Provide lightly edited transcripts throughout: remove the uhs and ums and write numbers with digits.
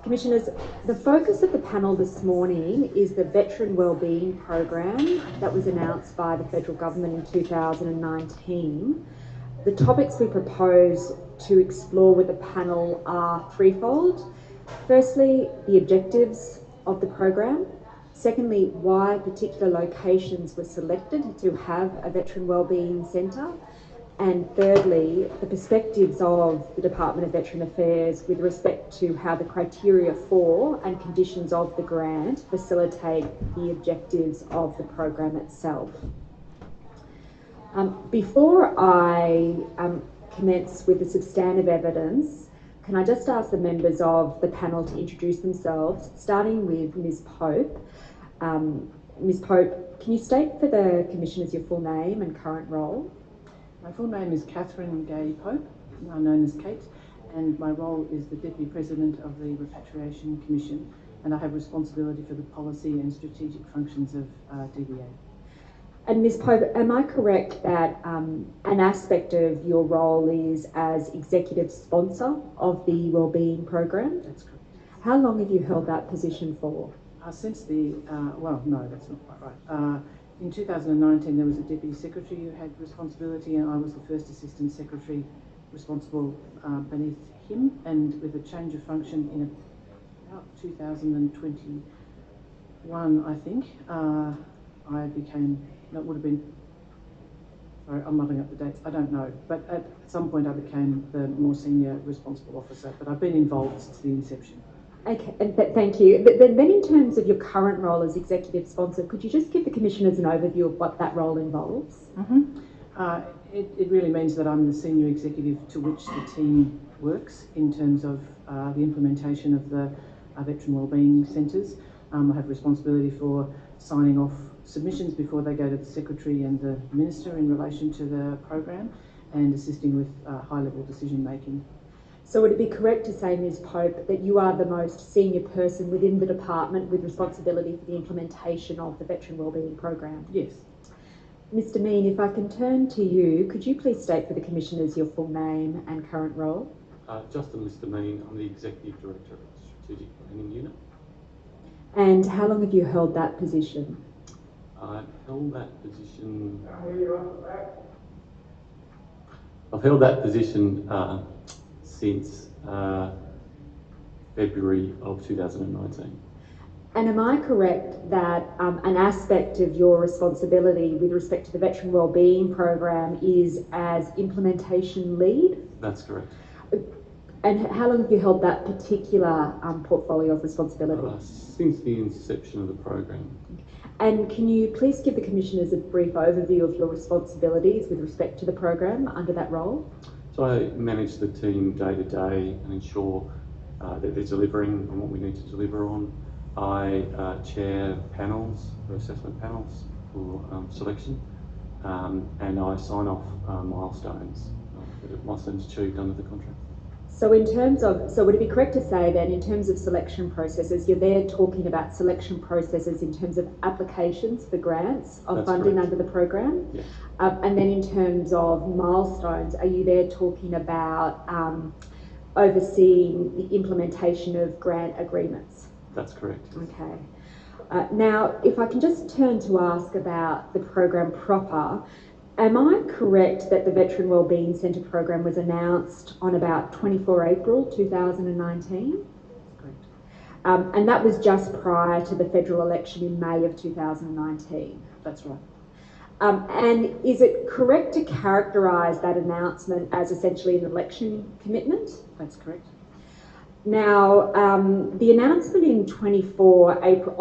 Commissioners, the focus of the panel this morning is the Veteran Wellbeing Program that was announced by the federal government in 2019. The topics we propose to explore with the panel are threefold. Firstly, the objectives of the program. Secondly, why particular locations were selected to have a Veteran Wellbeing Centre. And thirdly, the perspectives of the Department of Veteran Affairs with respect to how the criteria for and conditions of the grant facilitate the objectives of the program itself. Before I commence with the substantive evidence, can I just ask the members of the panel to introduce themselves, starting with Ms. Pope. Ms. Pope, can you state for the Commissioners your full name and current role? My full name is Catherine Gay Pope, now known as Kate, and my role is the Deputy President of the Repatriation Commission, and I have responsibility for the policy and strategic functions of DVA. And Ms. Pope, am I correct that an aspect of your role is as executive sponsor of the Wellbeing Program? That's correct. How long have you held that position for? Since the, well, no, that's not quite right. In 2019, there was a Deputy Secretary who had responsibility, and I was the first Assistant Secretary responsible beneath him, and with a change of function in about 2021, I think, I became, that would have been, sorry, I'm muddling up the dates, I don't know, but at some point I became the more senior responsible officer, but I've been involved since the inception. Okay, and thank you. But then in terms of your current role as executive sponsor, could you just give the Commissioners an overview of what that role involves? It really means that I'm the senior executive to which the team works in terms of the implementation of the Veteran Wellbeing Centres. I have responsibility for signing off submissions before they go to the Secretary and the Minister in relation to the program, and assisting with high-level decision making. So would it be correct to say, Ms. Pope, that you are the most senior person within the department with responsibility for the implementation of the Veteran Wellbeing Program? Yes. Mr. Mean, if I can turn to you, could you please state for the Commissioners your full name and current role? Justin Mr. Mean, I'm the Executive Director of the Strategic Planning Unit. And how long have you held that position? I've held that position since February of 2019. And am I correct that an aspect of your responsibility with respect to the Veteran Wellbeing Program is as implementation lead? That's correct. And how long have you held that particular portfolio of responsibility? Since the inception of the program. And can you please give the Commissioners a brief overview of your responsibilities with respect to the program under that role? So I manage the team day to day and ensure that they're delivering on what we need to deliver on. I chair panels, or assessment panels for selection, and I sign off milestones achieved under the contract. So in terms of, so would it be correct to say then, in terms of selection processes, you're there talking about selection processes in terms of applications for grants of That's funding correct. under the program? Yes. And then in terms of milestones, are you there talking about overseeing the implementation of grant agreements? That's correct. Okay. Now, if I can just turn to ask about the program proper, am I correct that the Veteran Wellbeing Centre program was announced on about 24 April 2019? Correct. And that was just prior to the federal election in May of 2019? That's right. And is it correct to characterise that announcement as essentially an election commitment? That's correct. Now, the announcement on 24 April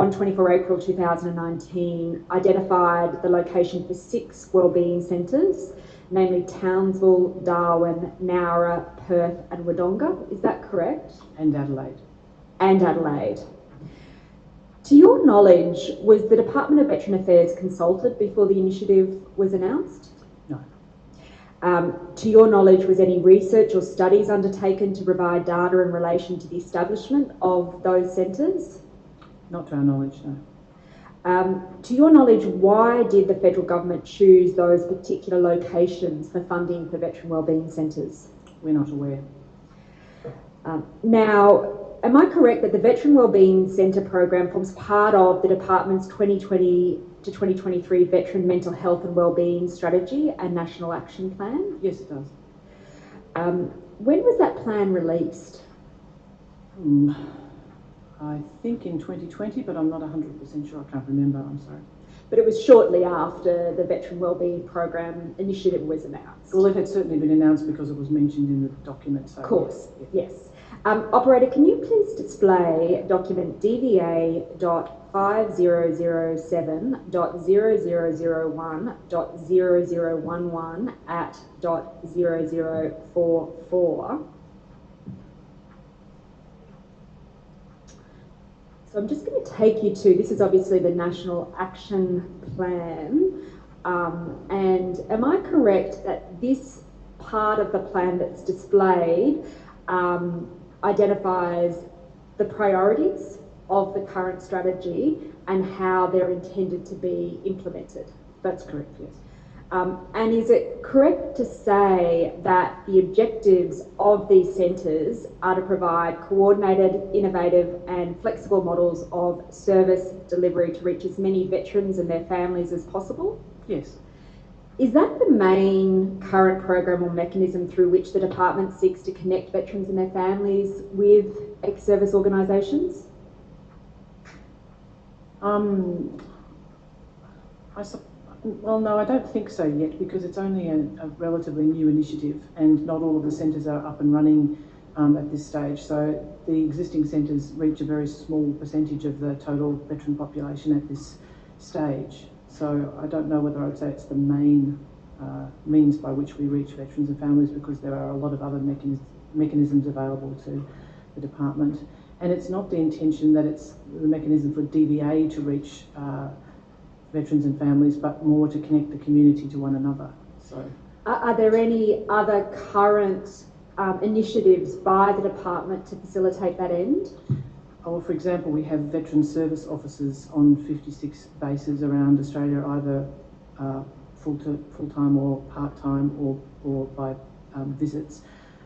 2019 identified the location for 6 wellbeing centres, namely Townsville, Darwin, Nowra, Perth and Wodonga. Is that correct? And Adelaide. And Adelaide. To your knowledge, was the Department of Veteran Affairs consulted before the initiative was announced? No. To your knowledge, was any research or studies undertaken to provide data in relation to the establishment of those centres? Not to our knowledge, no. To your knowledge, why did the federal government choose those particular locations for funding for veteran wellbeing centres? We're not aware. Now, am I correct that the Veteran Wellbeing Centre program forms part of the department's 2020 to 2023 Veteran Mental Health and Wellbeing Strategy and National Action Plan? Yes, it does. When was that plan released? I think in 2020, but I'm not 100% sure. I can't remember. I'm sorry. But it was shortly after the Veteran Wellbeing Program initiative was announced. Well, it had certainly been announced because it was mentioned in the document. So of course, yes. yes. Operator, can you please display document DVA.5007.0001.0011 at .0044? So I'm just going to take you to, this is obviously the National Action Plan, and am I correct that this part of the plan that's displayed identifies the priorities of the current strategy and how they're intended to be implemented? That's correct, yes. And is it correct to say that the objectives of these centres are to provide coordinated, innovative and flexible models of service delivery to reach as many veterans and their families as possible? Yes. Is that the main current program or mechanism through which the department seeks to connect veterans and their families with ex-service organisations? Well, no, I don't think so yet, because it's only a relatively new initiative and not all of the centres are up and running at this stage. So the existing centres reach a very small percentage of the total veteran population at this stage. So I don't know whether I would say it's the main means by which we reach veterans and families, because there are a lot of other mechanisms available to the department. And it's not the intention that it's the mechanism for DVA to reach veterans and families, but more to connect the community to one another. So, are there any other current initiatives by the department to facilitate that end? Well, for example, we have veteran service officers on 56 bases around Australia, either full-time or part-time or by visits.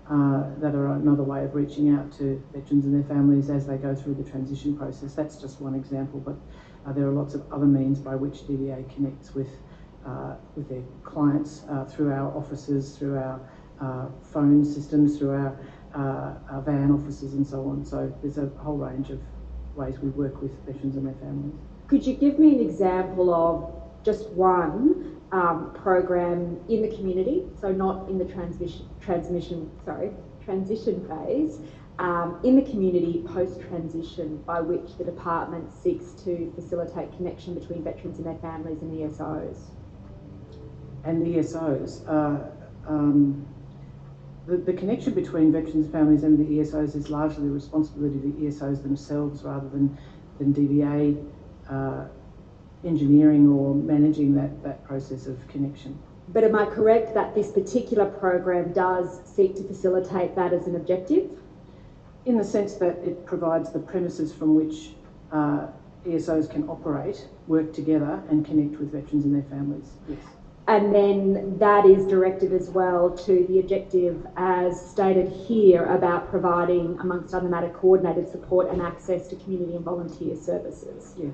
That are another way of reaching out to veterans and their families as they go through the transition process. That's just one example, but there are lots of other means by which DVA connects with their clients through our offices, through our phone systems, through our van offices and so on. So there's a whole range of ways we work with veterans and their families. Could you give me an example of just one program in the community, so not in the transition phase, in the community post-transition, by which the department seeks to facilitate connection between veterans and their families and ESOs? And the ESOs, the connection between veterans, families and the ESOs is largely the responsibility of the ESOs themselves, rather than DVA engineering or managing that process of connection. But am I correct that this particular program does seek to facilitate that as an objective? In the sense that it provides the premises from which ESOs can operate, work together and connect with veterans and their families, yes. And then that is directed as well to the objective as stated here about providing, amongst other matter, coordinated support and access to community and volunteer services. Yes.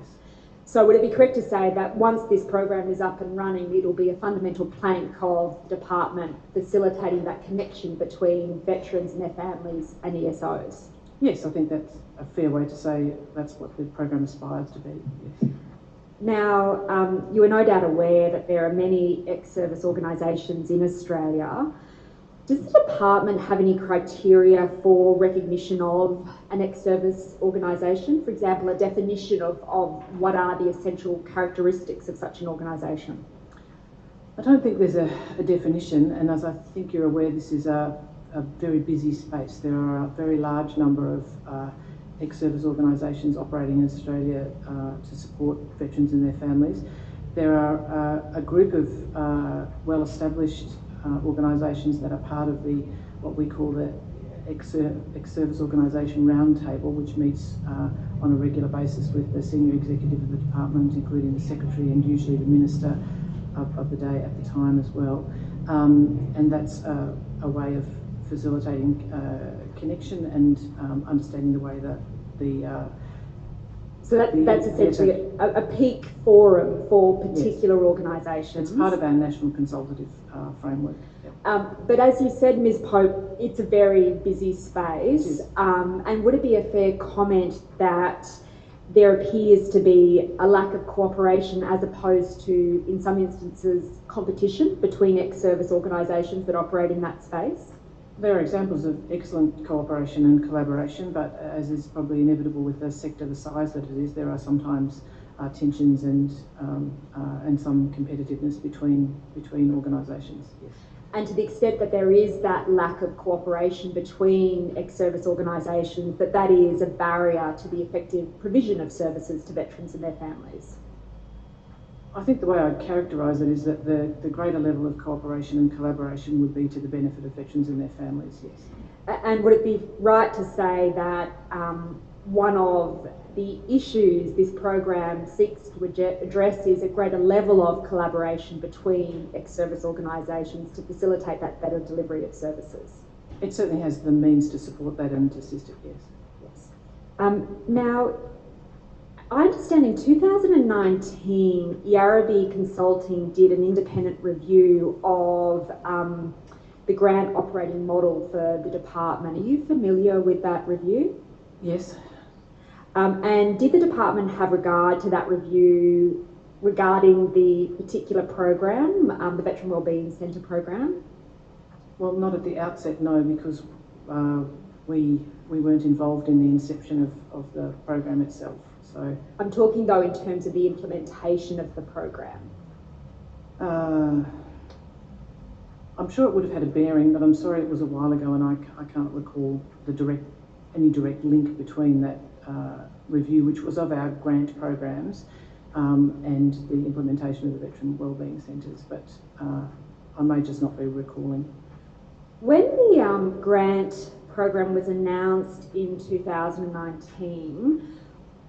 So would it be correct to say that once this program is up and running, it'll be a fundamental plank of the department facilitating that connection between veterans and their families and ESOs? Yes, I think that's a fair way to say that's what the program aspires to be, yes. Now, you are no doubt aware that there are many ex-service organisations in Australia. Does the department have any criteria for recognition of an ex-service organisation? For example, a definition of what are the essential characteristics of such an organisation? I don't think there's a definition, and as I think you're aware, this is a very busy space. There are a very large number of ex-service organisations operating in Australia to support veterans and their families. There are a group of well-established organisations that are part of what we call the ex-service organisation roundtable, which meets on a regular basis with the senior executive of the department, including the secretary and usually the minister of the day at the time as well. And that's a way of facilitating connection and understanding the way that the So that's essentially a peak forum for particular yes. organisations. It's part of our national consultative framework. Yep. But as you said, Ms. Pope, it's a very busy space. And would it be a fair comment that there appears to be a lack of cooperation as opposed to, in some instances, competition between ex-service organisations that operate in that space? There are examples of excellent cooperation and collaboration, but as is probably inevitable with a sector the size that it is, there are sometimes tensions and some competitiveness between organisations. Yes. And to the extent that there is that lack of cooperation between ex-service organisations, that is a barrier to the effective provision of services to veterans and their families. I think the way I'd characterise it is that the greater level of cooperation and collaboration would be to the benefit of veterans and their families, yes. And would it be right to say that one of the issues this program seeks to address is a greater level of collaboration between ex-service organisations to facilitate that better delivery of services? It certainly has the means to support that and to assist it, yes. Yes. Now, I understand in 2019, Yarrabee Consulting did an independent review of the grant operating model for the department. Are you familiar with that review? Yes. And did the department have regard to that review regarding the particular program, the Veteran Wellbeing Centre program? Well, not at the outset, no, because we weren't involved in the inception of the program itself. So I'm talking though in terms of the implementation of the program. I'm sure it would have had a bearing, but I'm sorry it was a while ago and I can't recall any direct link between that review, which was of our grant programs, and the implementation of the Veteran Wellbeing Centres, but I may just not be recalling. When the grant program was announced in 2019,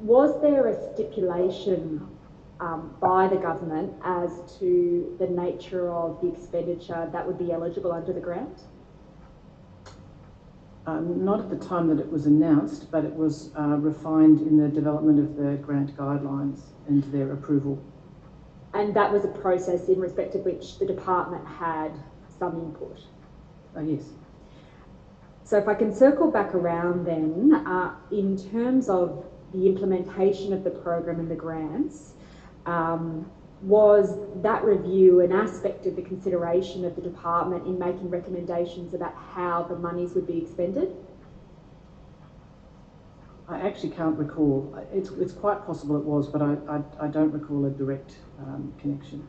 was there a stipulation by the government as to the nature of the expenditure that would be eligible under the grant? Not at the time that it was announced, but it was refined in the development of the grant guidelines and their approval. And that was a process in respect of which the department had some input? Yes. So if I can circle back around then, in terms of the implementation of the program and the grants, was that review an aspect of the consideration of the department in making recommendations about how the monies would be expended? I actually can't recall. It's quite possible it was, but I don't recall a direct connection.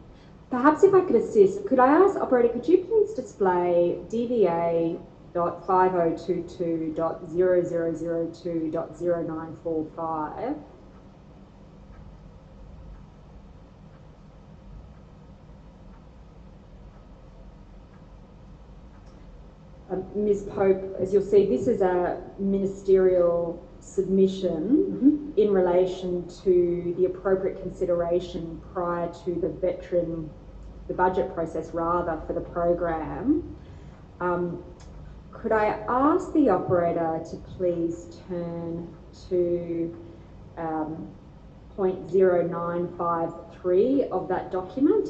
Perhaps if I could assist, could I ask, operator, could you please display DVA.5022.0002.0945? Ms. Pope, as you'll see, this is a ministerial submission in relation to the appropriate consideration prior to the budget process rather, for the program. Could I ask the operator to please turn to point 0953 of that document?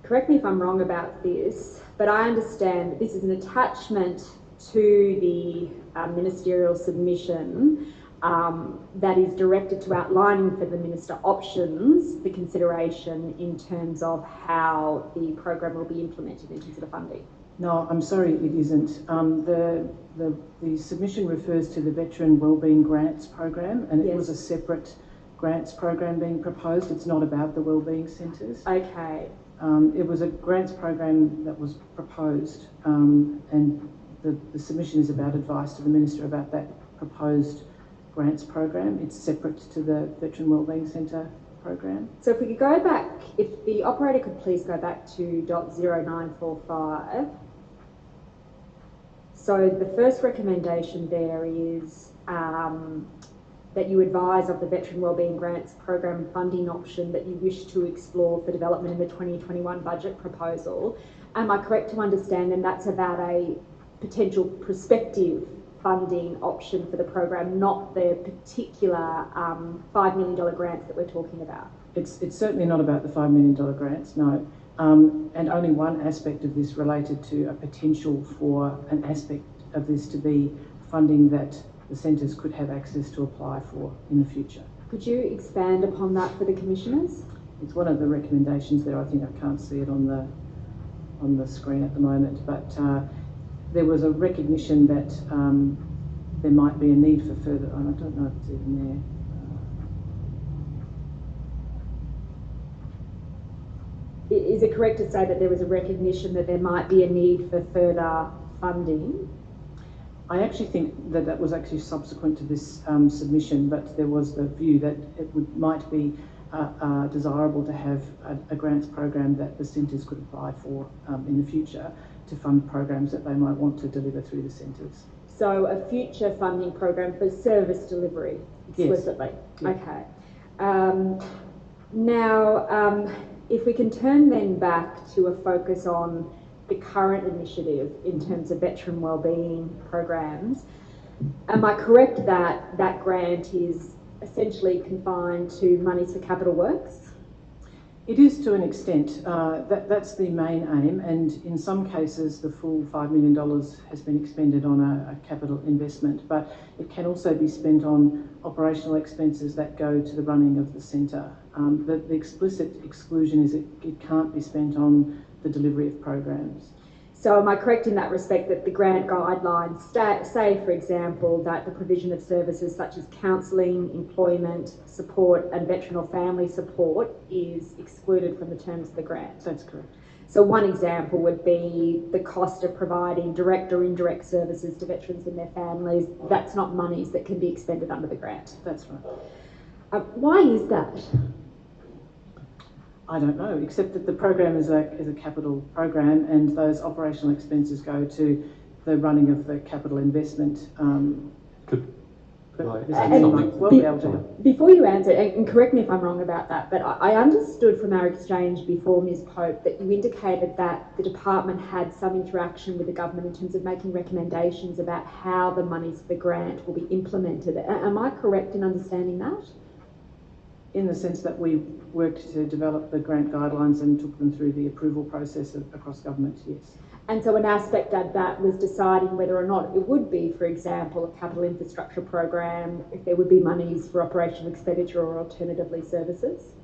Correct me if I'm wrong about this, but I understand that this is an attachment to the ministerial submission that is directed to outlining for the Minister options for consideration in terms of how the program will be implemented in terms of the funding. No, I'm sorry, it isn't. The submission refers to the Veteran Wellbeing Grants Program, and it was a separate grants program being proposed. It's not about the wellbeing centres. Okay. It was a grants program that was proposed, and the submission is about advice to the Minister about that proposed grants program. It's separate to the Veteran Wellbeing Centre program. So if we could go back, if the operator could please go back to .0945. So the first recommendation there is that you advise of the Veteran Wellbeing Grants Program funding option that you wish to explore for development in the 2021 budget proposal. Am I correct to understand then that's about a potential prospective funding option for the program, not the particular $5 million grants that we're talking about? It's certainly not about the $5 million grants, no. And only one aspect of this related to a potential for an aspect of this to be funding that the centres could have access to apply for in the future. Could you expand upon that for the commissioners? It's one of the recommendations there. I think I can't see it on the screen at the moment, but there was a recognition that there might be a need for further, I don't know if it's even there. Is it correct to say that there was a recognition that there might be a need for further funding? I actually think that was actually subsequent to this submission, but there was the view that it might be desirable to have a grants program that the centres could apply for in the future to fund programs that they might want to deliver through the centres. So a future funding program for service delivery explicitly? Yes. Okay. Now, if we can turn then back to a focus on the current initiative in terms of veteran wellbeing programs, am I correct that that grant is essentially confined to monies for capital works? It is to an extent. That's the main aim, and in some cases the full $5 million has been expended on a capital investment, but it can also be spent on operational expenses that go to the running of the centre. The explicit exclusion is it can't be spent on the delivery of programs. So am I correct in that respect that the grant guidelines say, for example, that the provision of services such as counselling, employment, support and veteran or family support is excluded from the terms of the grant? That's correct. So one example would be the cost of providing direct or indirect services to veterans and their families. That's not monies that can be expended under the grant. That's right. Why is that? I don't know, except that the program is a capital program, and those operational expenses go to the running of the capital investment. Could I But add something? we'll be able to. Before you answer, and correct me if I'm wrong about that, but I understood from our exchange before, Ms. Pope, that you indicated that the department had some interaction with the government in terms of making recommendations about how the monies for the grant will be implemented. Am I correct in understanding that? In the sense that we worked to develop the grant guidelines and took them through the approval process across government, yes. And so an aspect of that was deciding whether or not it would be, for example, a capital infrastructure program, if there would be monies for operational expenditure or alternatively services?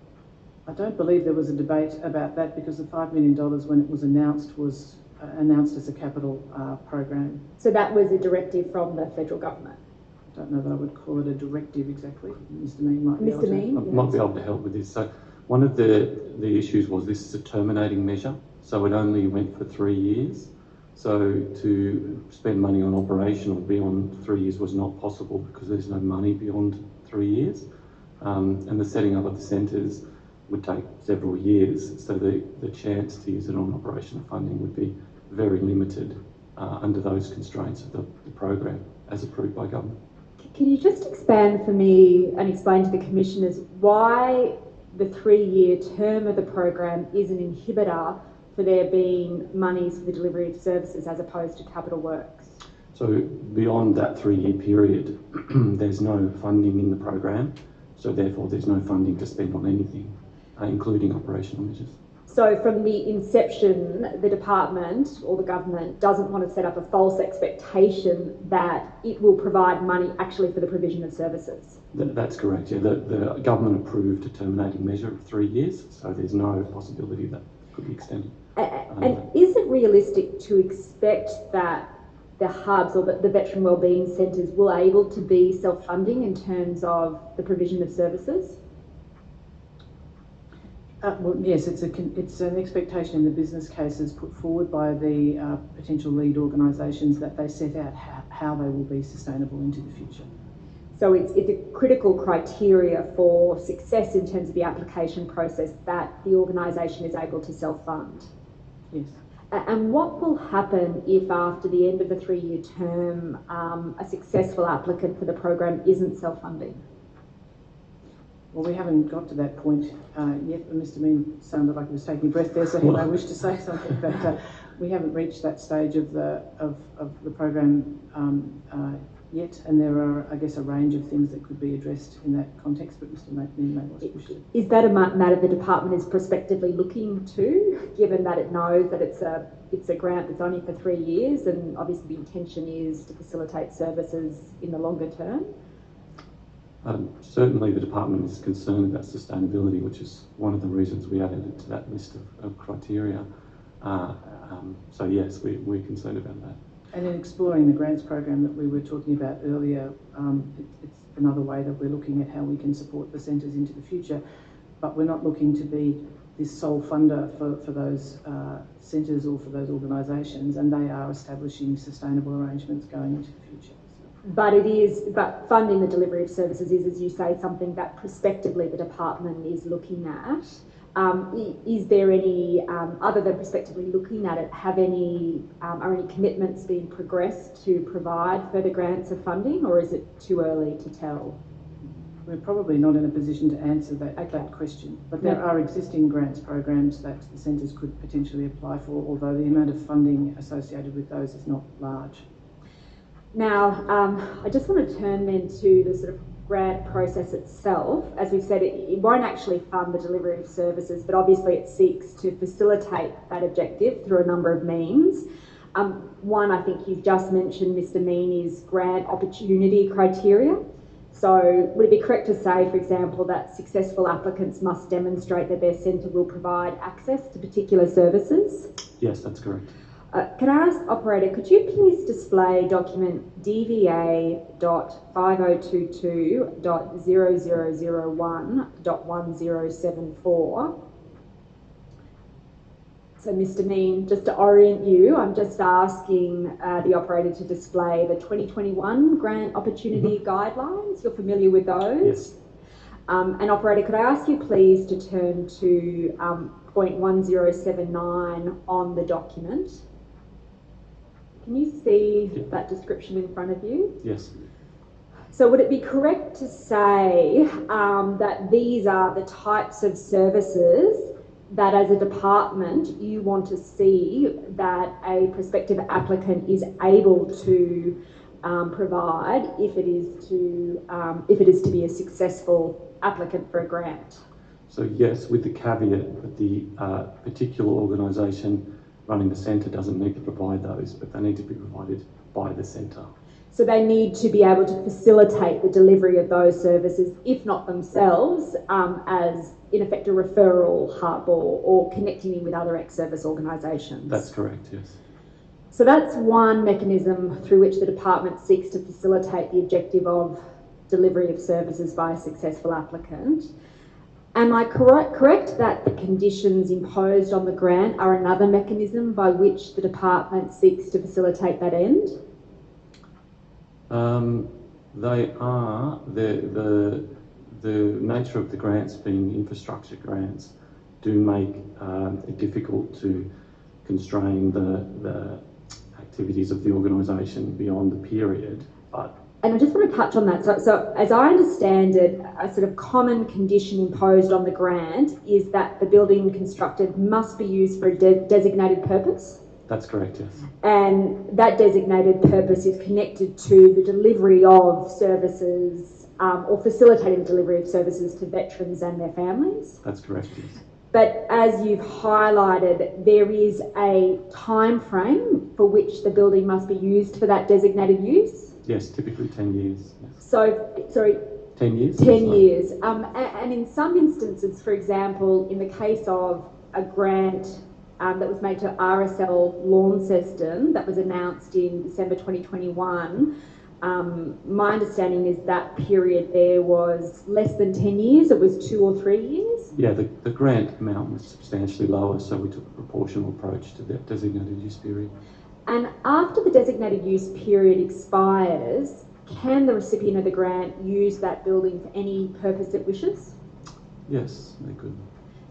I don't believe there was a debate about that, because the $5 million, when it was announced as a capital program. So that was a directive from the federal government? I don't know that I would call it a directive exactly. Mr. Mean might be able to. Mr. Mean? I might be able to help with this. So one of the issues was this is a terminating measure, so it only went for 3 years. So to spend money on operational beyond 3 years was not possible because there's no money beyond 3 years. And the setting up of the centres would take several years, so the chance to use it on operational funding would be very limited under those constraints of the program as approved by government. Can you just expand for me and explain to the commissioners why the 3-year term of the program is an inhibitor for there being monies for the delivery of services as opposed to capital works? So beyond that 3-year period, there's no funding in the program, so therefore there's no funding to spend on anything, including operational measures. So from the inception, the department or the government doesn't want to set up a false expectation that it will provide money actually for the provision of services? That's correct, yeah. The government approved a terminating measure of 3 years, so there's no possibility that could be extended. And is it realistic to expect that the hubs or the veteran wellbeing centres will able to be self-funding in terms of the provision of services? Well, yes, it's an expectation in the business cases put forward by the potential lead organisations that they set out how they will be sustainable into the future. So it's a critical criteria for success in terms of the application process that the organisation is able to self-fund. Yes. And what will happen if after the end of the 3-year term a successful applicant for the program isn't self-funding? Well, we haven't got to that point yet, but Mr. Mean sounded like he was taking a breath there, so he may wish to say something, but we haven't reached that stage of the program yet, and there are, I guess, a range of things that could be addressed in that context, but Mr. Mean may wish to. Is that a matter the department is prospectively looking to, given that it knows that it's a grant that's only for 3 years, and obviously the intention is to facilitate services in the longer term? Certainly the department is concerned about sustainability, which is one of the reasons we added it to that list of criteria. So yes, we're concerned about that. And in exploring the grants program that we were talking about earlier, it's another way that we're looking at how we can support the centres into the future, but we're not looking to be this sole funder for those centres or for those organisations, and they are establishing sustainable arrangements going into the future. But funding the delivery of services is, as you say, something that prospectively the department is looking at. Is there any, other than prospectively looking at it, are any commitments being progressed to provide further grants of funding, or is it too early to tell? We're probably not in a position to answer that question, but there are existing grants programs that the centres could potentially apply for, although the amount of funding associated with those is not large. Now, I just want to turn then to the sort of grant process itself. As we've said, it won't actually fund the delivery of services, but obviously it seeks to facilitate that objective through a number of means. One, I think you've just mentioned, Mr. Mean, is grant opportunity criteria. So would it be correct to say, for example, that successful applicants must demonstrate that their centre will provide access to particular services? Yes, that's correct. Can I ask, operator, could you please display document DVA.5022.0001.1074? So, Mr. Mean, just to orient you, I'm just asking the operator to display the 2021 Grant Opportunity Guidelines. You're familiar with those? Yes. And operator, could I ask you please to turn to point 1079 on the document? Can you see that description in front of you? Yes. So would it be correct to say that these are the types of services that as a department you want to see that a prospective applicant is able to provide if it is to be a successful applicant for a grant? So yes, with the caveat that the particular organisation running the centre doesn't need to provide those, but they need to be provided by the centre. So they need to be able to facilitate the delivery of those services, if not themselves, as in effect a referral hub or connecting in with other ex-service organisations. That's correct, yes. So that's one mechanism through which the department seeks to facilitate the objective of delivery of services by a successful applicant. Am I correct that the conditions imposed on the grant are another mechanism by which the department seeks to facilitate that end? They are. The nature of the grants being infrastructure grants do make it difficult to constrain the activities of the organisation beyond the period, And I just want to touch on that. So as I understand it, a sort of common condition imposed on the grant is that the building constructed must be used for a designated purpose. That's correct, yes. And that designated purpose is connected to the delivery of services or facilitating the delivery of services to veterans and their families. That's correct, yes. But as you've highlighted, there is a time frame for which the building must be used for that designated use. Yes, typically 10 years. Yes. So, sorry. 10 years? 10 years. And in some instances, for example, in the case of a grant that was made to RSL Launceston that was announced in December 2021, my understanding is that period there was less than 10 years. It was 2 or 3 years. Yeah, the grant amount was substantially lower, so we took a proportional approach to that designated use period. And after the designated use period expires, can the recipient of the grant use that building for any purpose it wishes? Yes, they could.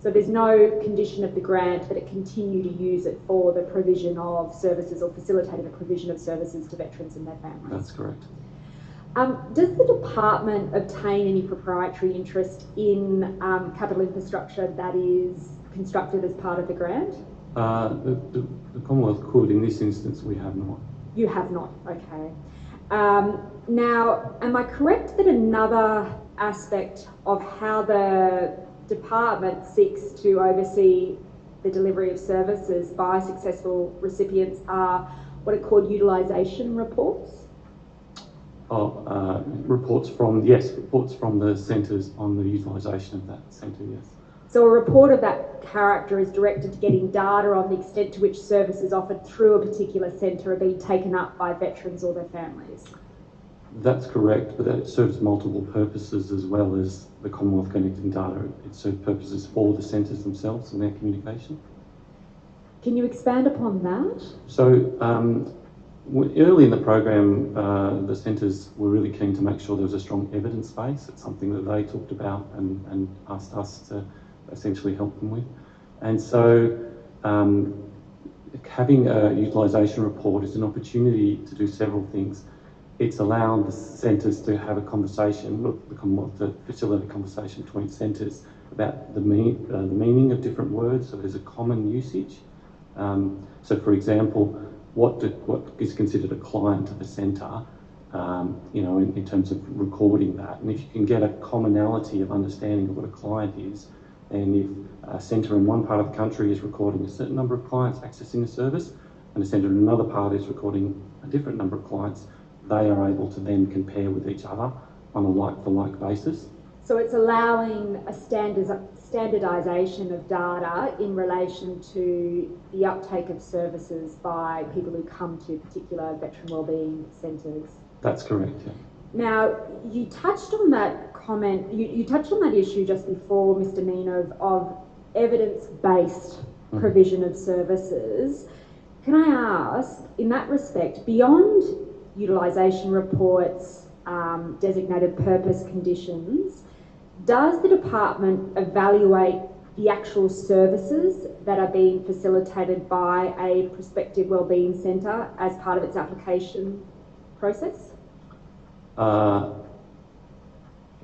So there's no condition of the grant that it continue to use it for the provision of services or facilitating the provision of services to veterans and their families? That's correct. Does the department obtain any proprietary interest in capital infrastructure that is constructed as part of the grant? The Commonwealth could. In this instance, we have not. You have not, okay. Now, am I correct that another aspect of how the department seeks to oversee the delivery of services by successful recipients are what are called utilisation reports? Reports from the centres on the utilisation of that centre, yes. So a report of that character is directed to getting data on the extent to which services offered through a particular centre are being taken up by veterans or their families. That's correct, but that serves multiple purposes as well as the Commonwealth connecting data. It serves purposes for the centres themselves and their communication. Can you expand upon that? So early in the program, the centres were really keen to make sure there was a strong evidence base. It's something that they talked about and asked us to essentially help them with. And so having a utilisation report is an opportunity to do several things. It's allowed the centres to have a conversation, the Commonwealth to facilitate a conversation between centres about the meaning of different words, so there's a common usage. So for example, what is considered a client of a centre, in terms of recording that. And if you can get a commonality of understanding of what a client is, and if a centre in one part of the country is recording a certain number of clients accessing a service, and a centre in another part is recording a different number of clients, they are able to then compare with each other on a like-for-like basis. So it's allowing a standardisation of data in relation to the uptake of services by people who come to particular veteran wellbeing centres. That's correct, yeah. Now, you touched on that comment, you touched on that issue just before, Mr. Nina, of evidence-based provision of services. Can I ask, in that respect, beyond utilisation reports, designated purpose conditions, does the department evaluate the actual services that are being facilitated by a prospective wellbeing centre as part of its application process?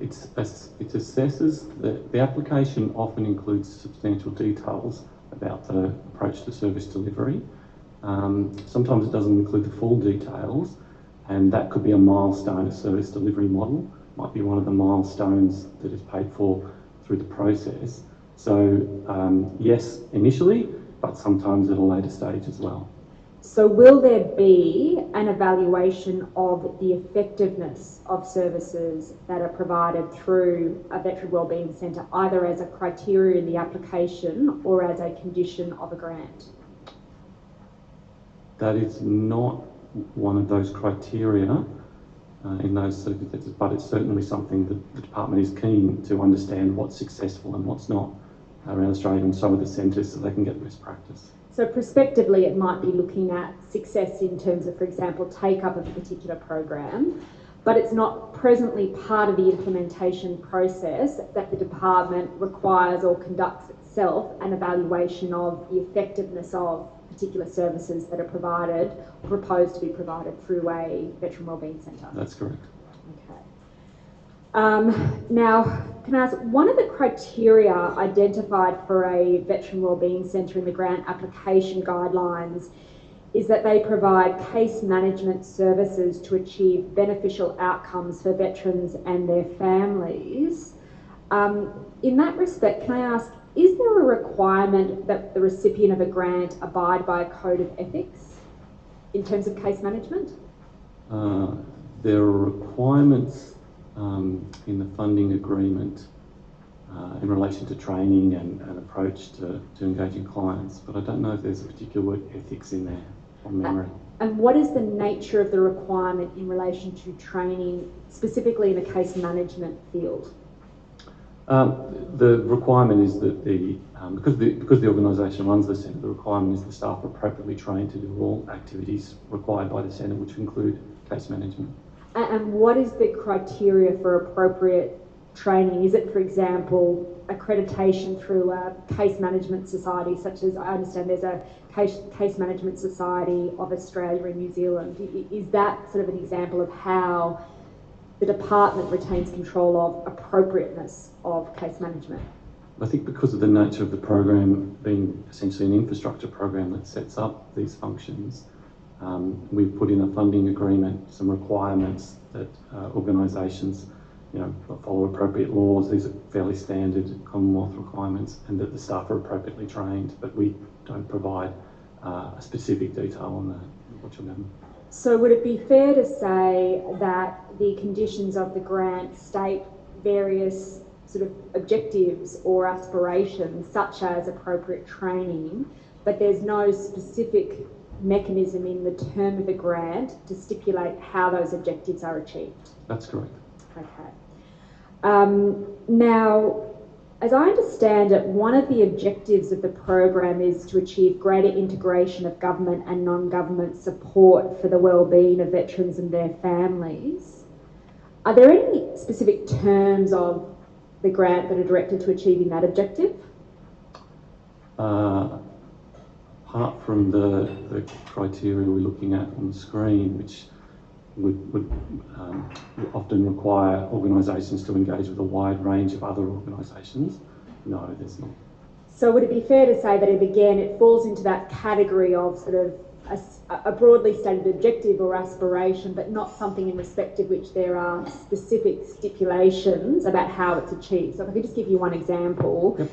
It assesses, the application often includes substantial details about the approach to service delivery. Sometimes it doesn't include the full details, and that could be a milestone, a service delivery model, might be one of the milestones that is paid for through the process. So yes, initially, but sometimes at a later stage as well. So will there be an evaluation of the effectiveness of services that are provided through a veteran wellbeing centre, either as a criteria in the application or as a condition of a grant? That is not one of those criteria in those circumstances, but it's certainly something that the department is keen to understand what's successful and what's not around Australia and some of the centres so they can get best practice. So prospectively, it might be looking at success in terms of, for example, take-up of a particular program, but it's not presently part of the implementation process that the department requires or conducts itself an evaluation of the effectiveness of particular services that are provided or proposed to be provided through a veteran wellbeing centre. That's correct. Okay. Now, can I ask, one of the criteria identified for a veteran wellbeing centre in the grant application guidelines is that they provide case management services to achieve beneficial outcomes for veterans and their families. In that respect, can I ask, is there a requirement that the recipient of a grant abide by a code of ethics in terms of case management? There are requirements in the funding agreement in relation to training and approach to engaging clients, but I don't know if there's a particular word ethics in there from memory. And what is the nature of the requirement in relation to training, specifically in the case management field? The requirement is that because the organisation runs the centre, the requirement is the staff are appropriately trained to do all activities required by the centre, which include case management. And what is the criteria for appropriate training? Is it, for example, accreditation through a case management society, such as I understand there's a case management society of Australia and New Zealand? Is that sort of an example of how the department retains control of appropriateness of case management? I think because of the nature of the program being essentially an infrastructure program that sets up these functions, we've put in a funding agreement some requirements that organisations, follow appropriate laws. These are fairly standard Commonwealth requirements, and that the staff are appropriately trained, but we don't provide a specific detail on that, unfortunately. So would it be fair to say that the conditions of the grant state various sort of objectives or aspirations, such as appropriate training, but there's no specific mechanism in the term of the grant to stipulate how those objectives are achieved? That's correct. Okay. Now, as I understand it, one of the objectives of the program is to achieve greater integration of government and non-government support for the wellbeing of veterans and their families. Are there any specific terms of the grant that are directed to achieving that objective? Apart from the criteria we're looking at on the screen, which would often require organisations to engage with a wide range of other organisations, no, there's not. So would it be fair to say that it falls into that category of sort of a broadly stated objective or aspiration, but not something in respect of which there are specific stipulations about how it's achieved? So if I could just give you one example. Yep.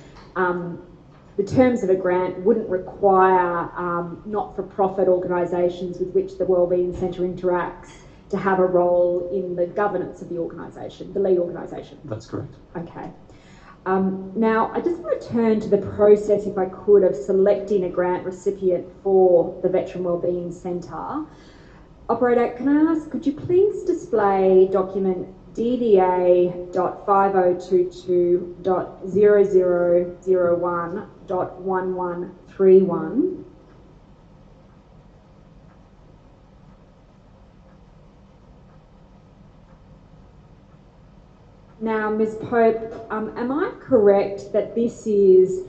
The terms of a grant wouldn't require not-for-profit organisations with which the Wellbeing Centre interacts to have a role in the governance of the organisation, the lead organisation. That's correct. Okay. Now, I just want to turn to the process, if I could, of selecting a grant recipient for the Veteran Wellbeing Centre. Operator, can I ask, could you please display document DDA.5022.0001.1131? Now, Ms. Pope, am I correct that this is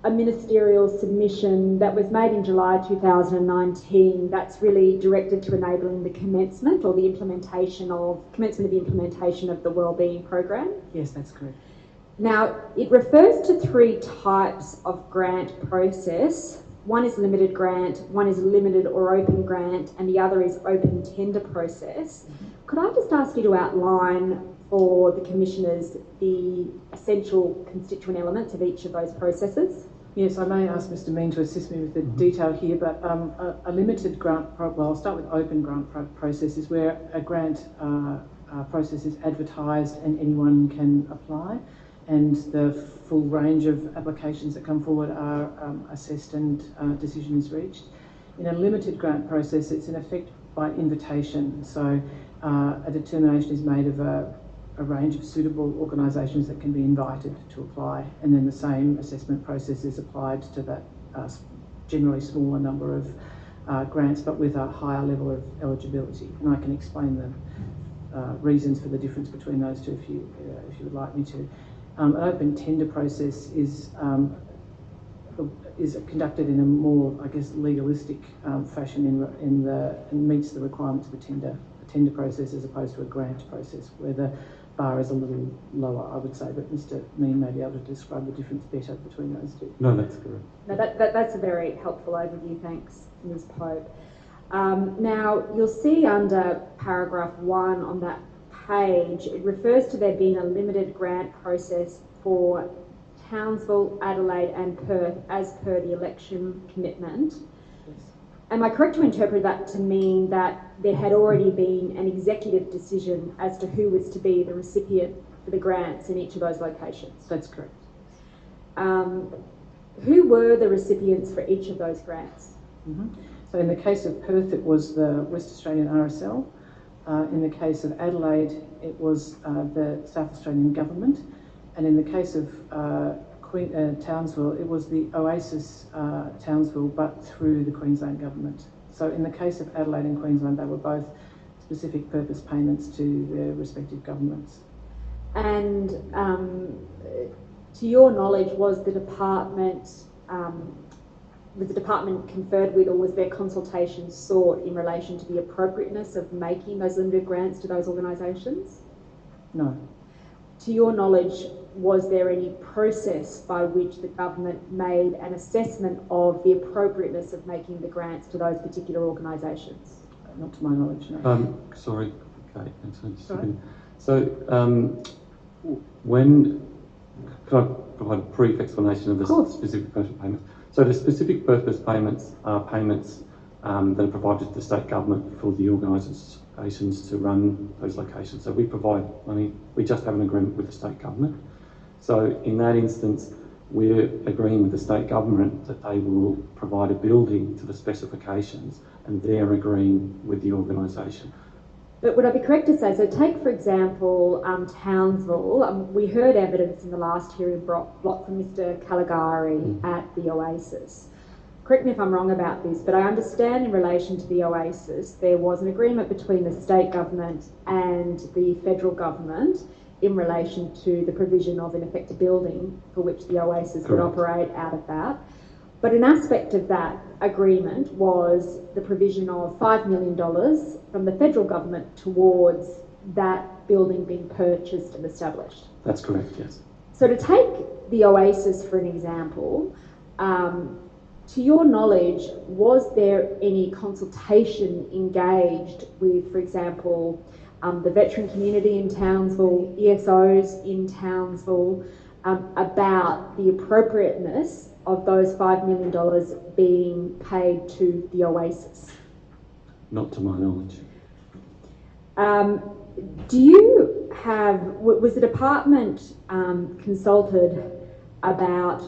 a ministerial submission that was made in July 2019 that's really directed to enabling the commencement of the implementation of the Wellbeing program? Yes, that's correct. Now, it refers to three types of grant process. One is limited grant, one is limited or open grant, and the other is open tender process. Could I just ask you to outline for the commissioners the essential constituent elements of each of those processes? Yes, I may ask Mr. Mean to assist me with the detail here, but a limited grant, I'll start with open grant process, is where a grant process is advertised and anyone can apply, and the full range of applications that come forward are assessed and decision is reached. In a limited grant process, it's in effect by invitation, so a determination is made of a range of suitable organisations that can be invited to apply, and then the same assessment process is applied to that generally smaller number of grants, but with a higher level of eligibility. And I can explain the reasons for the difference between those two if you would like me to. An open tender process is conducted in a more, I guess, legalistic fashion and meets the requirements of a tender process as opposed to a grant process, where the bar is a little lower, I would say, but Mr. Mean may be able to describe the difference better between those two. No, that's correct. No, that's a very helpful overview, thanks, Ms. Pope. Now, you'll see under paragraph 1 on that page, it refers to there being a limited grant process for Townsville, Adelaide and Perth as per the election commitment. Yes. Am I correct to interpret that to mean that there had already been an executive decision as to who was to be the recipient for the grants in each of those locations? That's correct. Who were the recipients for each of those grants? So in the case of Perth, it was the West Australian RSL. In the case of Adelaide, it was the South Australian Government. And in the case of Townsville, it was the Oasis Townsville, but through the Queensland Government. So in the case of Adelaide and Queensland, they were both specific purpose payments to their respective governments. And to your knowledge, was the department was the department conferred with, or was there consultation sought in relation to the appropriateness of making those limited grants to those organisations? No. To your knowledge, was there any process by which the government made an assessment of the appropriateness of making the grants to those particular organisations? Not to my knowledge, no. Sorry, Kate. Sorry? So, when could I provide a brief explanation of the specific purpose payments? So the specific purpose payments are payments that are provided to the state government for the organisations to run those locations. So we provide money, we just have an agreement with the state government. So in that instance, we're agreeing with the state government that they will provide a building to the specifications, and they're agreeing with the organisation. But would I be correct to say, so take for example Townsville, we heard evidence in the last hearing block from Mr Caligari at the Oasis. Correct me if I'm wrong about this, but I understand in relation to the Oasis there was an agreement between the state government and the federal government in relation to the provision of, in effect, a building for which the Oasis would operate out of that. But an aspect of that agreement was the provision of $5 million from the federal government towards that building being purchased and established. That's correct, yes. So to take the Oasis for an example, to your knowledge, was there any consultation engaged with, for example, the veteran community in Townsville, ESOs in Townsville, about the appropriateness of those $5 million being paid to the Oasis? Not to my knowledge. Do you have, was the department consulted about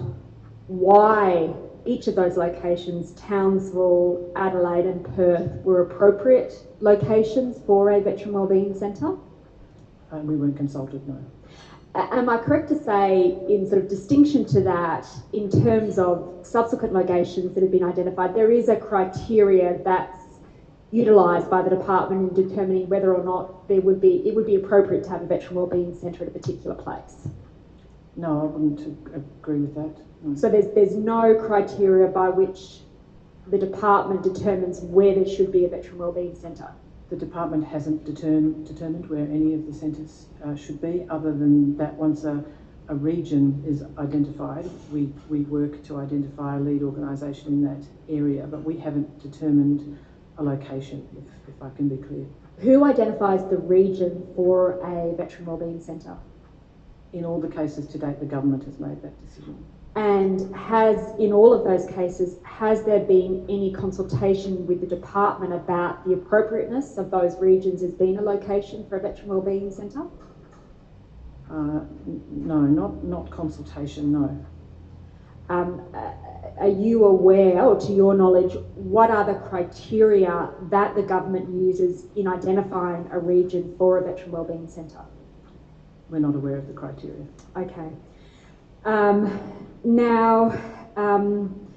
why each of those locations, Townsville, Adelaide and Perth, were appropriate locations for a veteran wellbeing centre? We weren't consulted, no. Am I correct to say, in sort of distinction to that, in terms of subsequent locations that have been identified, there is a criteria that's utilised by the department in determining whether or not it would be appropriate to have a veteran wellbeing centre at a particular place? No, I wouldn't agree with that. No. So there's no criteria by which the department determines where there should be a veteran wellbeing centre? The department hasn't determined where any of the centres should be, other than that once a region is identified, we work to identify a lead organisation in that area, but we haven't determined a location, if I can be clear. Who identifies the region for a veteran wellbeing centre? In all the cases to date, the government has made that decision. And in all of those cases, has there been any consultation with the department about the appropriateness of those regions as being a location for a veteran wellbeing centre? No, not consultation, no. Are you aware, or to your knowledge, what are the criteria that the government uses in identifying a region for a veteran wellbeing centre? We're not aware of the criteria. Okay. Now, am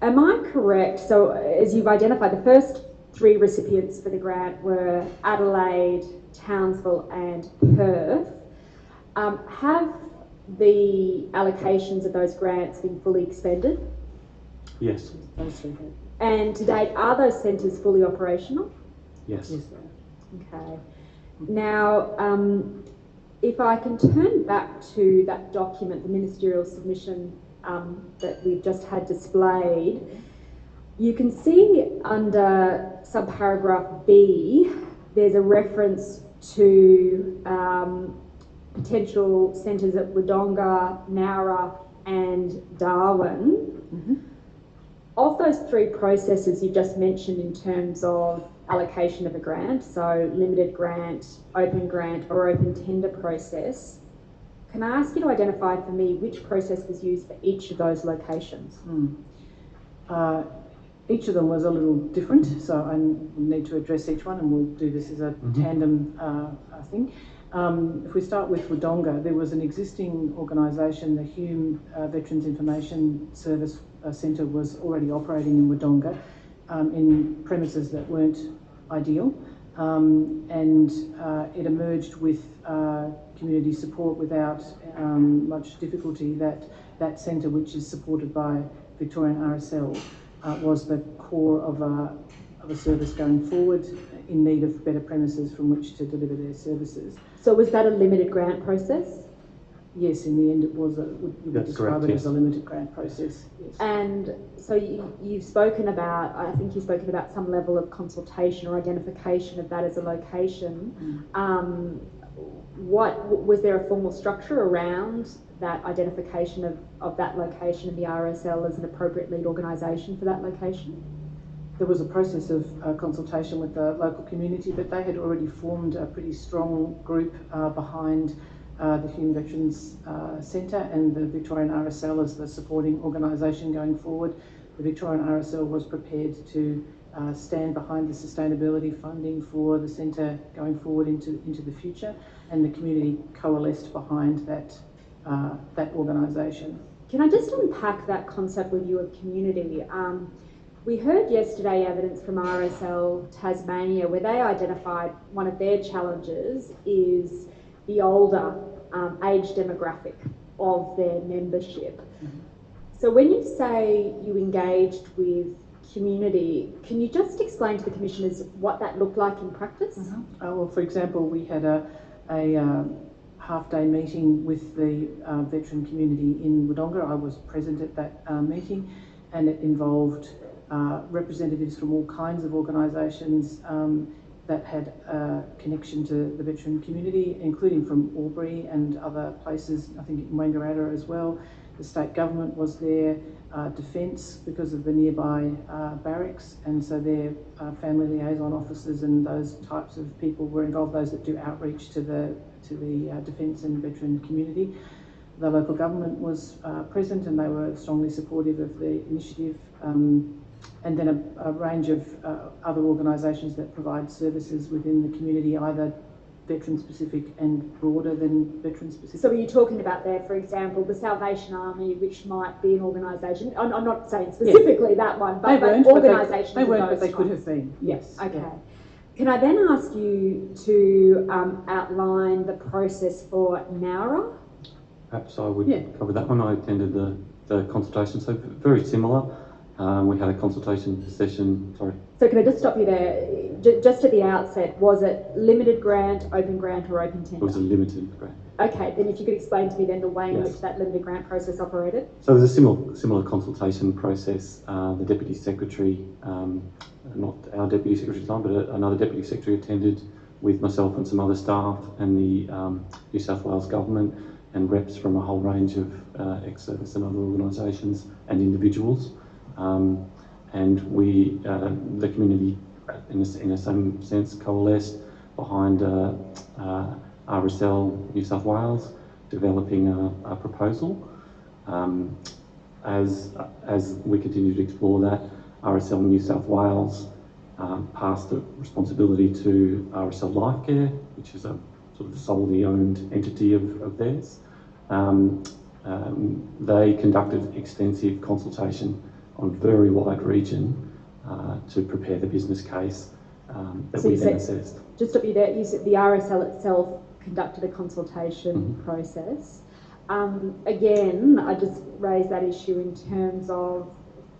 I correct? So, as you've identified, the first three recipients for the grant were Adelaide, Townsville, and Perth. Have the allocations of those grants been fully expended? Yes. And to date, are those centres fully operational? Yes. Yes. Okay. Now, if I can turn back to that document, the ministerial submission that we've just had displayed, you can see under subparagraph B, there's a reference to potential centres at Wodonga, Nowra and Darwin. Mm-hmm. Of those three processes you just mentioned in terms of allocation of a grant, so limited grant, or open tender process, can I ask you to identify for me which process was used for each of those locations? Each of them was a little different, so I need to address each one, and we'll do this as a tandem thing. If we start with Wodonga, there was an existing organisation, the Hume Veterans Information Service Centre was already operating in Wodonga in premises that weren't ideal, and it emerged with community support without much difficulty that centre, which is supported by Victorian RSL was the core of a service going forward, in need of better premises from which to deliver their services. So was that a limited grant process? Yes, in the end it was we would describe it as a limited grant process, yes. And so you've spoken about, I think you've spoken about some level of consultation or identification of that as a location. What was there a formal structure around that identification of that location and the RSL as an appropriate lead organisation for that location? There was a process of consultation with the local community, but they had already formed a pretty strong group behind the Human Veterans Centre and the Victorian RSL as the supporting organisation going forward. The Victorian RSL was prepared to stand behind the sustainability funding for the centre going forward into the future, and the community coalesced behind that organisation. Can I just unpack that concept with you of community? We heard yesterday evidence from RSL Tasmania where they identified one of their challenges is the older age demographic of their membership. Mm-hmm. So when you say you engaged with community, can you just explain to the commissioners what that looked like in practice? Mm-hmm. Well, for example, we had a half-day meeting with the veteran community in Wodonga. I was present at that meeting, and it involved representatives from all kinds of organisations that had a connection to the veteran community, including from Albury and other places, I think in Wangaratta as well. The state government was there, Defence because of the nearby barracks, and so their family liaison officers and those types of people were involved, those that do outreach to the Defence and veteran community. The local government was present, and they were strongly supportive of the initiative. And then a range of other organisations that provide services within the community, either veteran-specific and broader than veteran-specific. So are you talking about there, for example, the Salvation Army, which might be an organisation, I'm not saying specifically that one, but organisations They weren't, but they could have been, yes. Okay. Yeah. Can I then ask you to outline the process for NAURA? Perhaps I would cover that one. I attended the consultation, so very similar. We had a consultation session, sorry. So can I just stop you there? Just at the outset, was it limited grant, open grant or open tender? It was a limited grant. Okay, then if you could explain to me then the way in which that limited grant process operated. So it was a similar consultation process. The Deputy Secretary, not our Deputy Secretary at the time, but another Deputy Secretary attended with myself and some other staff and the New South Wales Government and reps from a whole range of ex-service and other organisations and individuals. And we, the community, in the same sense, coalesced behind RSL New South Wales developing a proposal. As we continue to explore that, RSL New South Wales passed the responsibility to RSL Lifecare, which is a sort of solely owned entity of theirs. They conducted extensive consultation on a very wide region to prepare the business case that we then assessed. Just to be there, you said the RSL itself conducted a consultation process. Again, I just raised that issue in terms of,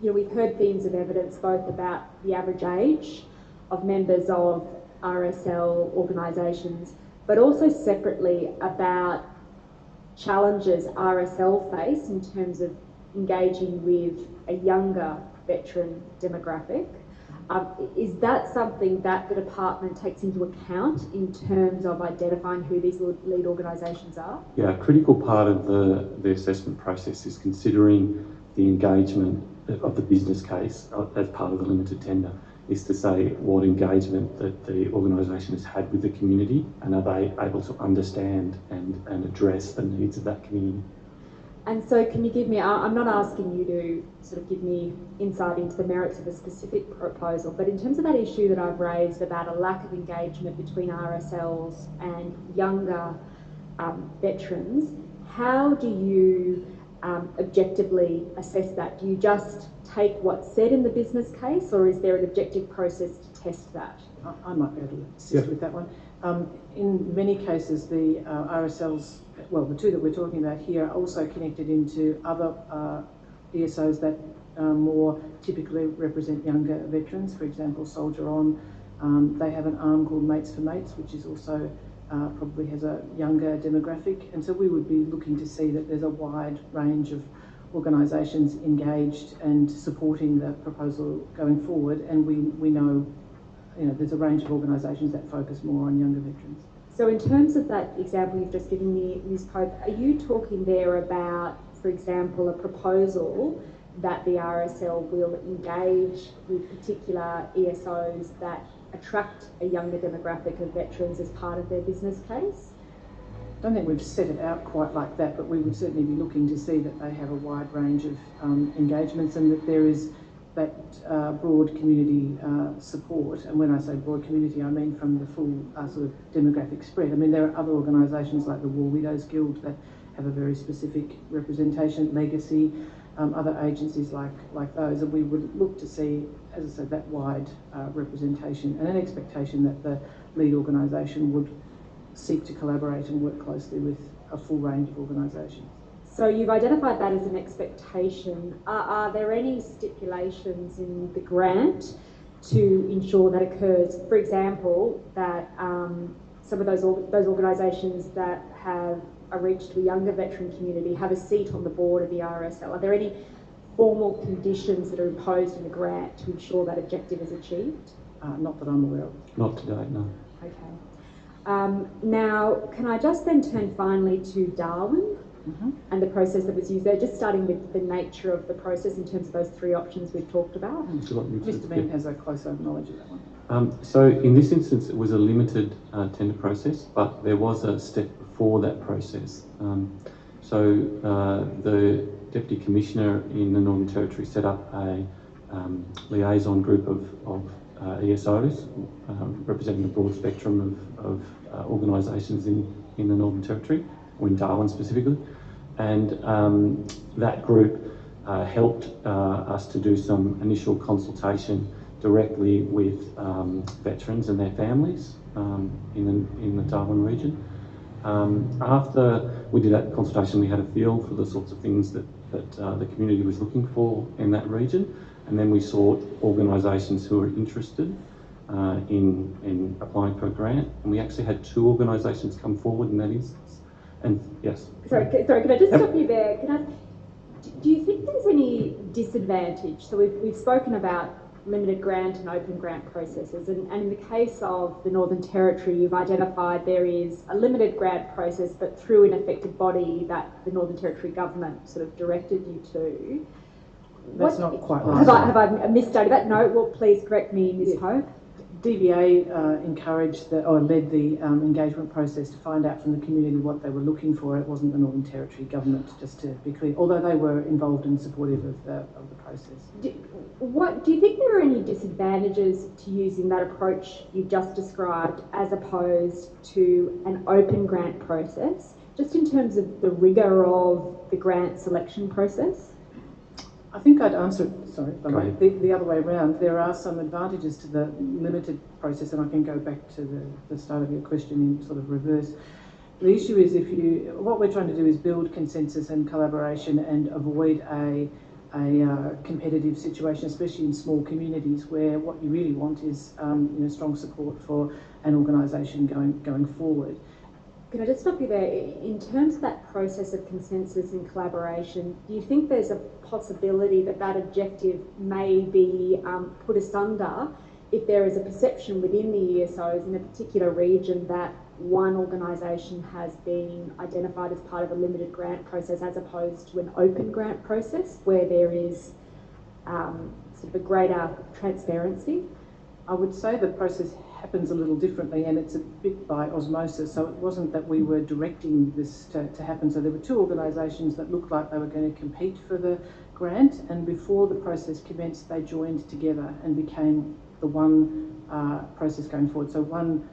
we've heard themes of evidence both about the average age of members of RSL organisations, but also separately about challenges RSL face in terms of engaging with a younger veteran demographic. Is that something that the department takes into account in terms of identifying who these lead organisations are? Yeah, a critical part of the assessment process is considering the engagement of the business case as part of the limited tender, is to say what engagement that the organisation has had with the community, and are they able to understand and address the needs of that community. And so can you give me, I'm not asking you to sort of give me insight into the merits of a specific proposal, but in terms of that issue that I've raised about a lack of engagement between RSLs and younger veterans, how do you objectively assess that? Do you just take what's said in the business case, or is there an objective process to test that? I might be able to assist with that one. In many cases, the RSLs, well, the two that we're talking about here, are also connected into other ESOs that more typically represent younger veterans. For example, Soldier On, they have an arm called Mates for Mates, which is also probably has a younger demographic. And so we would be looking to see that there's a wide range of organisations engaged and supporting the proposal going forward. And we know, there's a range of organisations that focus more on younger veterans. So in terms of that example you've just given me, Ms. Pope, are you talking there about, for example, a proposal that the RSL will engage with particular ESOs that attract a younger demographic of veterans as part of their business case? I don't think we've set it out quite like that, but we would certainly be looking to see that they have a wide range of engagements and that there is that broad community support. And when I say broad community, I mean from the full sort of demographic spread. I mean, there are other organisations like the War Widows Guild that have a very specific representation, Legacy, other agencies like those, and we would look to see, as I said, that wide representation and an expectation that the lead organisation would seek to collaborate and work closely with a full range of organisations. So you've identified that as an expectation. Are there any stipulations in the grant to ensure that occurs? For example, that some of those organisations that have a reach to a younger veteran community have a seat on the board of the RSL. Are there any formal conditions that are imposed in the grant to ensure that objective is achieved? Not that I'm aware of. Not today, no. Okay. Now, can I just then turn finally to Darwin and the process that was used there, just starting with the nature of the process in terms of those three options we've talked about? Mr. Bean has a closer knowledge of that one. So in this instance, it was a limited tender process, but there was a step before that process. The Deputy Commissioner in the Northern Territory set up a liaison group of ESOs representing a broad spectrum of organisations in the Northern Territory, or in Darwin specifically. And that group helped us to do some initial consultation directly with veterans and their families in the Darwin region. After we did that consultation, we had a feel for the sorts of things that the community was looking for in that region, and then we sought organisations who were interested in applying for a grant, and we actually had 2 organisations come forward in that instance. And yes. Sorry, can I just stop you there? Do you think there's any disadvantage? So we've spoken about limited grant and open grant processes, and in the case of the Northern Territory, you've identified there is a limited grant process, but through an affected body that the Northern Territory government sort of directed you to. That's not quite right. Have I misstated that? No, well, please correct me, Ms. Hope. DVA encouraged or led the engagement process to find out from the community what they were looking for. It wasn't the Northern Territory government, just to be clear, although they were involved and supportive of the process. Do you think there are any disadvantages to using that approach you've just described as opposed to an open grant process, just in terms of the rigour of the grant selection process? I think I'd answer it, the other way around. There are some advantages to the limited process, and I can go back to the start of your question in sort of reverse. The issue is what we're trying to do is build consensus and collaboration and avoid a competitive situation, especially in small communities where what you really want is strong support for an organisation going forward. Can I just stop you there? In terms of that process of consensus and collaboration, do you think there's a possibility that objective may be put asunder if there is a perception within the ESOs in a particular region that one organisation has been identified as part of a limited grant process as opposed to an open grant process where there is sort of a greater transparency? I would say the process happens a little differently, and it's a bit by osmosis, so it wasn't that we were directing this to happen. So there were 2 organisations that looked like they were going to compete for the grant, and before the process commenced they joined together and became the one process going forward. So one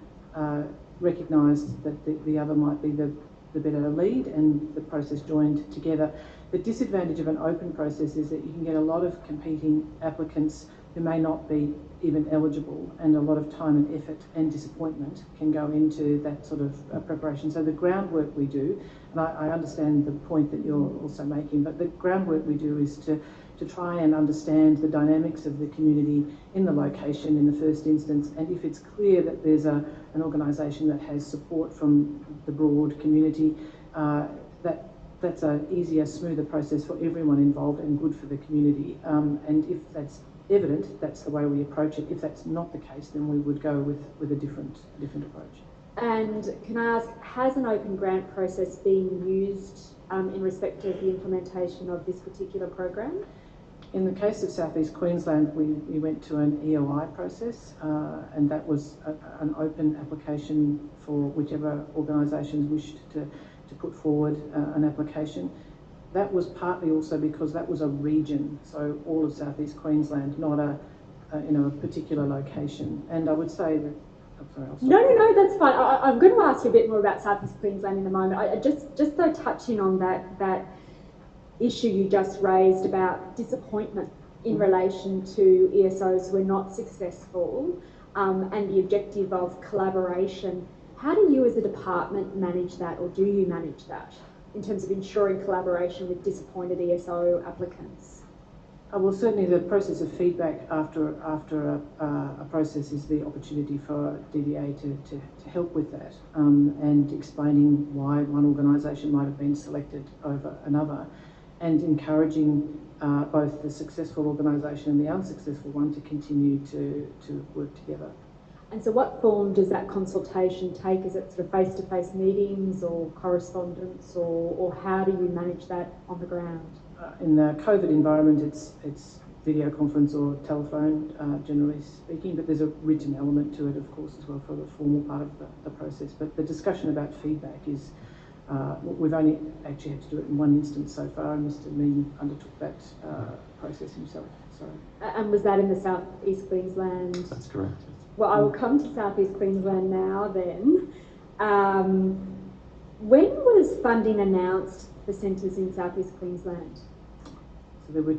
recognised that the other might be the better lead, and the process joined together. The disadvantage of an open process is that you can get a lot of competing applicants who may not be even eligible, and a lot of time and effort and disappointment can go into that sort of preparation. So the groundwork we do, and I understand the point that you're also making, but the groundwork we do is to to try and understand the dynamics of the community in the location in the first instance, and if it's clear that there's an organisation that has support from the broad community, that's an easier, smoother process for everyone involved and good for the community. And if that's evident, that's the way we approach it. If that's not the case, then we would go with a different approach. And can I ask, has an open grant process been used in respect of the implementation of this particular program? In the case of South East Queensland, we went to an EOI process, and that was an open application for whichever organisations wished to put forward an application. That was partly also because that was a region, so all of South East Queensland, not a particular location. And I would say that. No, that's fine. I'm going to ask you a bit more about South East Queensland in a moment. I just though touching on that issue you just raised about disappointment in relation to ESOs who are not successful, and the objective of collaboration. How do you as a department manage that, or do you manage that in terms of ensuring collaboration with disappointed ESO applicants? Well, certainly the process of feedback after a process is the opportunity for DVA to help with that, and explaining why one organisation might have been selected over another, and encouraging both the successful organisation and the unsuccessful one to continue to work together. And so what form does that consultation take? Is it sort of face-to-face meetings or correspondence, or how do you manage that on the ground? In the COVID environment, it's video conference or telephone, generally speaking, but there's a written element to it, of course, as well for the formal part of the process. But the discussion about feedback is, we've only actually had to do it in one instance so far, and Mr. Mean undertook that process himself. So. And was that in the South East Queensland? That's correct. Well, I will come to South East Queensland now then. When was funding announced for centres in South East Queensland? So the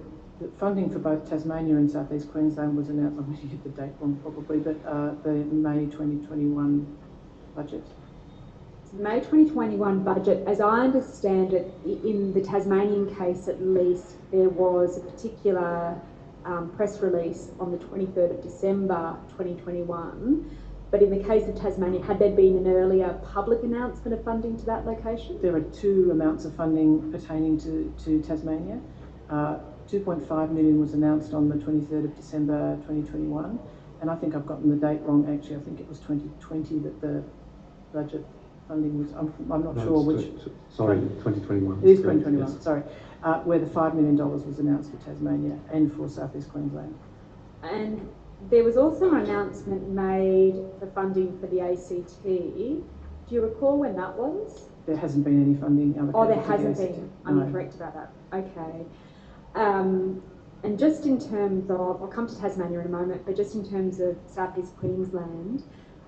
funding for both Tasmania and South East Queensland was announced, I'm going to get the date wrong probably, but the May 2021 budget. So the May 2021 budget, as I understand it, in the Tasmanian case at least, there was a particular press release on the 23rd of December 2021, but in the case of Tasmania, had there been an earlier public announcement of funding to that location? There are two amounts of funding pertaining to Tasmania. 2.5 million was announced on the 23rd of December 2021, and I think I've gotten the date wrong actually. I think it was 2020 that the budget funding was, I'm not sure which. Sorry, 2021. It is 2021, yes. sorry. Where the $5 million was announced for Tasmania and for South East Queensland. And there was also an announcement made for funding for the ACT. Do you recall when that was? There hasn't been any funding allocated. Oh, there hasn't to the been. ACT. I'm No. incorrect about that. Okay. And just in terms of, I'll come to Tasmania in a moment, but just in terms of South East Queensland,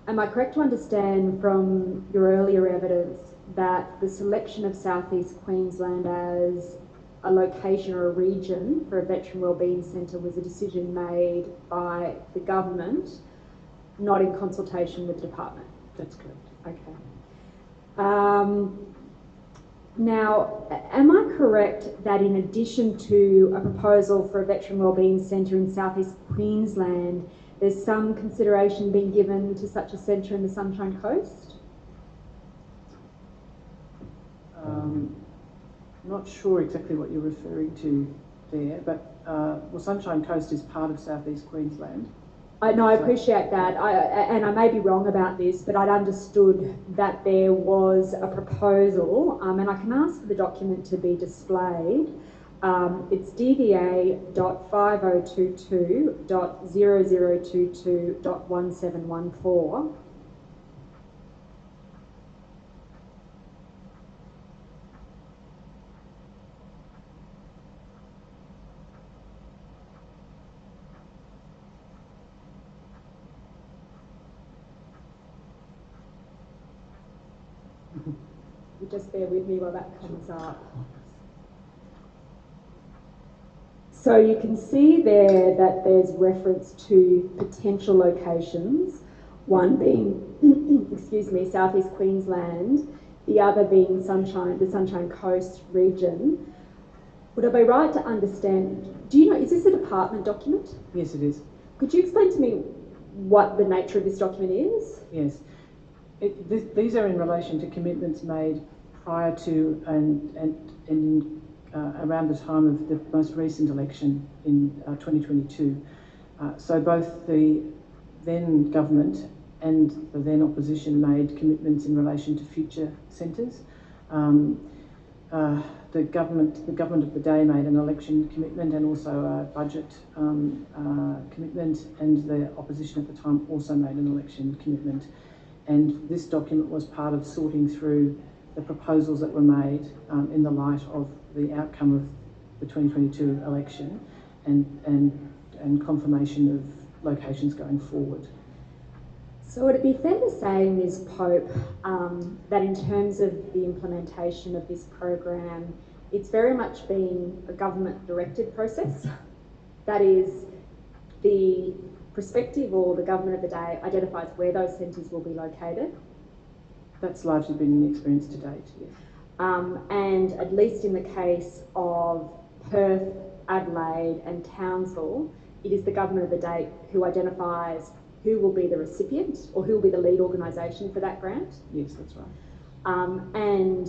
am I correct to understand from your earlier evidence that the selection of South East Queensland as a location or a region for a veteran wellbeing centre was a decision made by the government, not in consultation with the department? That's correct. Okay. Now, am I correct that in addition to a proposal for a veteran wellbeing centre in South East Queensland, there's some consideration being given to such a centre in the Sunshine Coast? Not sure exactly what you're referring to there, but well, Sunshine Coast is part of South East Queensland. I appreciate that, and I may be wrong about this, but I'd understood that there was a proposal, and I can ask for the document to be displayed. It's DVA.5022.0022.1714. You just bear with me while that comes up. So you can see there that there's reference to potential locations, one being, excuse me, South East Queensland, the other being the Sunshine Coast region. Would I be right to understand, do you know, is this a department document? Yes, it is. Could you explain to me what the nature of this document is? Yes. These are in relation to commitments made prior to and around the time of the most recent election in 2022. So both the then government and the then opposition made commitments in relation to future centres. The government of the day made an election commitment and also a budget commitment, and the opposition at the time also made an election commitment. And this document was part of sorting through the proposals that were made in the light of the outcome of the 2022 election and confirmation of locations going forward. So would it be fair to say, Ms. Pope, that in terms of the implementation of this program, it's very much been a government-directed process? That is, the prospective or the government of the day identifies where those centres will be located? That's largely been the experience to date, yes. And at least in the case of Perth, Adelaide and Townsville, it is the government of the day who identifies who will be the recipient or who will be the lead organisation for that grant? Yes, that's right. And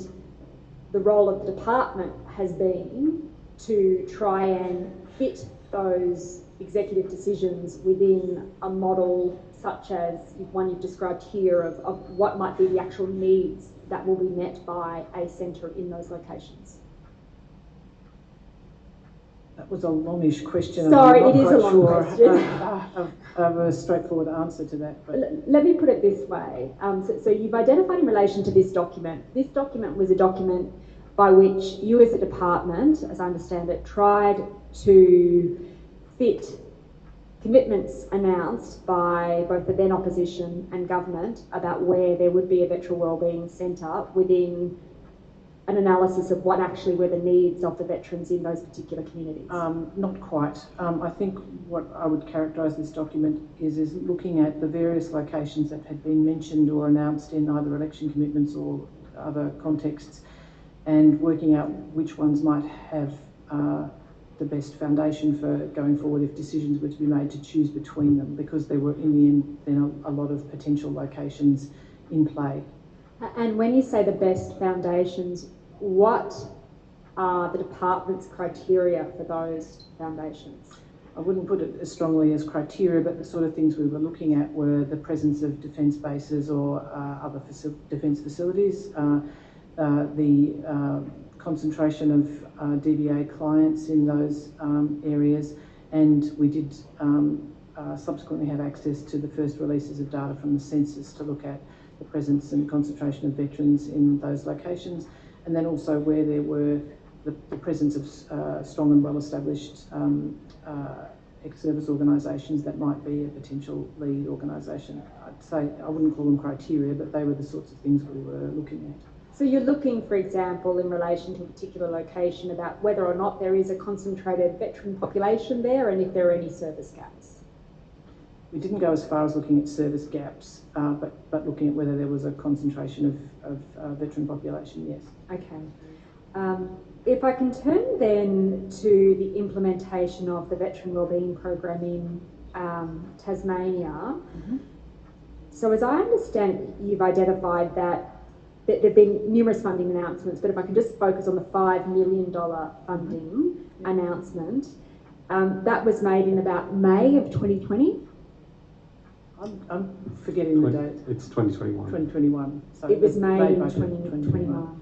the role of the department has been to try and fit those executive decisions within a model such as one you've described here of what might be the actual needs that will be met by a centre in those locations. That was a longish question. Sorry, it is a long question. Of a straightforward answer to that. But let me put it this way. So you've identified in relation to this document was a document by which you as a department, as I understand it, tried to fit commitments announced by both the then opposition and government about where there would be a veteran wellbeing centre within an analysis of what actually were the needs of the veterans in those particular communities? Not quite. I think what I would characterise this document is looking at the various locations that had been mentioned or announced in either election commitments or other contexts, and working out which ones might have the best foundation for going forward if decisions were to be made to choose between them, because there were in the end then a lot of potential locations in play. And when you say the best foundations, what are the department's criteria for those foundations? I wouldn't put it as strongly as criteria, but the sort of things we were looking at were the presence of defence bases or other defence facilities, the concentration of DBA clients in those areas, and we did subsequently have access to the first releases of data from the census to look at the presence and concentration of veterans in those locations, and then also where there were the presence of strong and well-established ex-service organisations that might be a potential lead organisation. I'd say I wouldn't call them criteria, but they were the sorts of things we were looking at. So you're looking, for example, in relation to a particular location about whether or not there is a concentrated veteran population there and if there are any service gaps? We didn't go as far as looking at service gaps, but looking at whether there was a concentration of veteran population, yes. Okay. If I can turn then to the implementation of the Veteran Wellbeing Program in Tasmania. Mm-hmm. So as I understand it, you've identified that there have been numerous funding announcements, but if I can just focus on the $5 million funding announcement, that was made in about May of 2020. I'm forgetting the date. It's 2021. 2021. So it was made in 2021.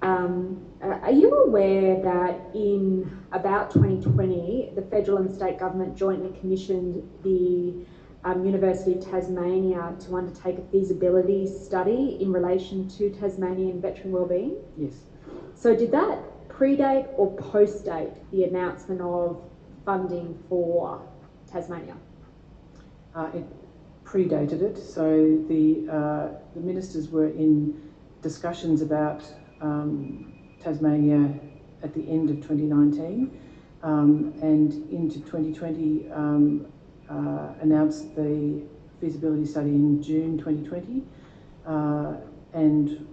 Are you aware that in about 2020, the federal and state government jointly commissioned the University of Tasmania to undertake a feasibility study in relation to Tasmanian veteran wellbeing? Yes. So did that predate or post-date the announcement of funding for Tasmania? It predated it. So the ministers were in discussions about Tasmania at the end of 2019 and into 2020 announced the feasibility study in June 2020 and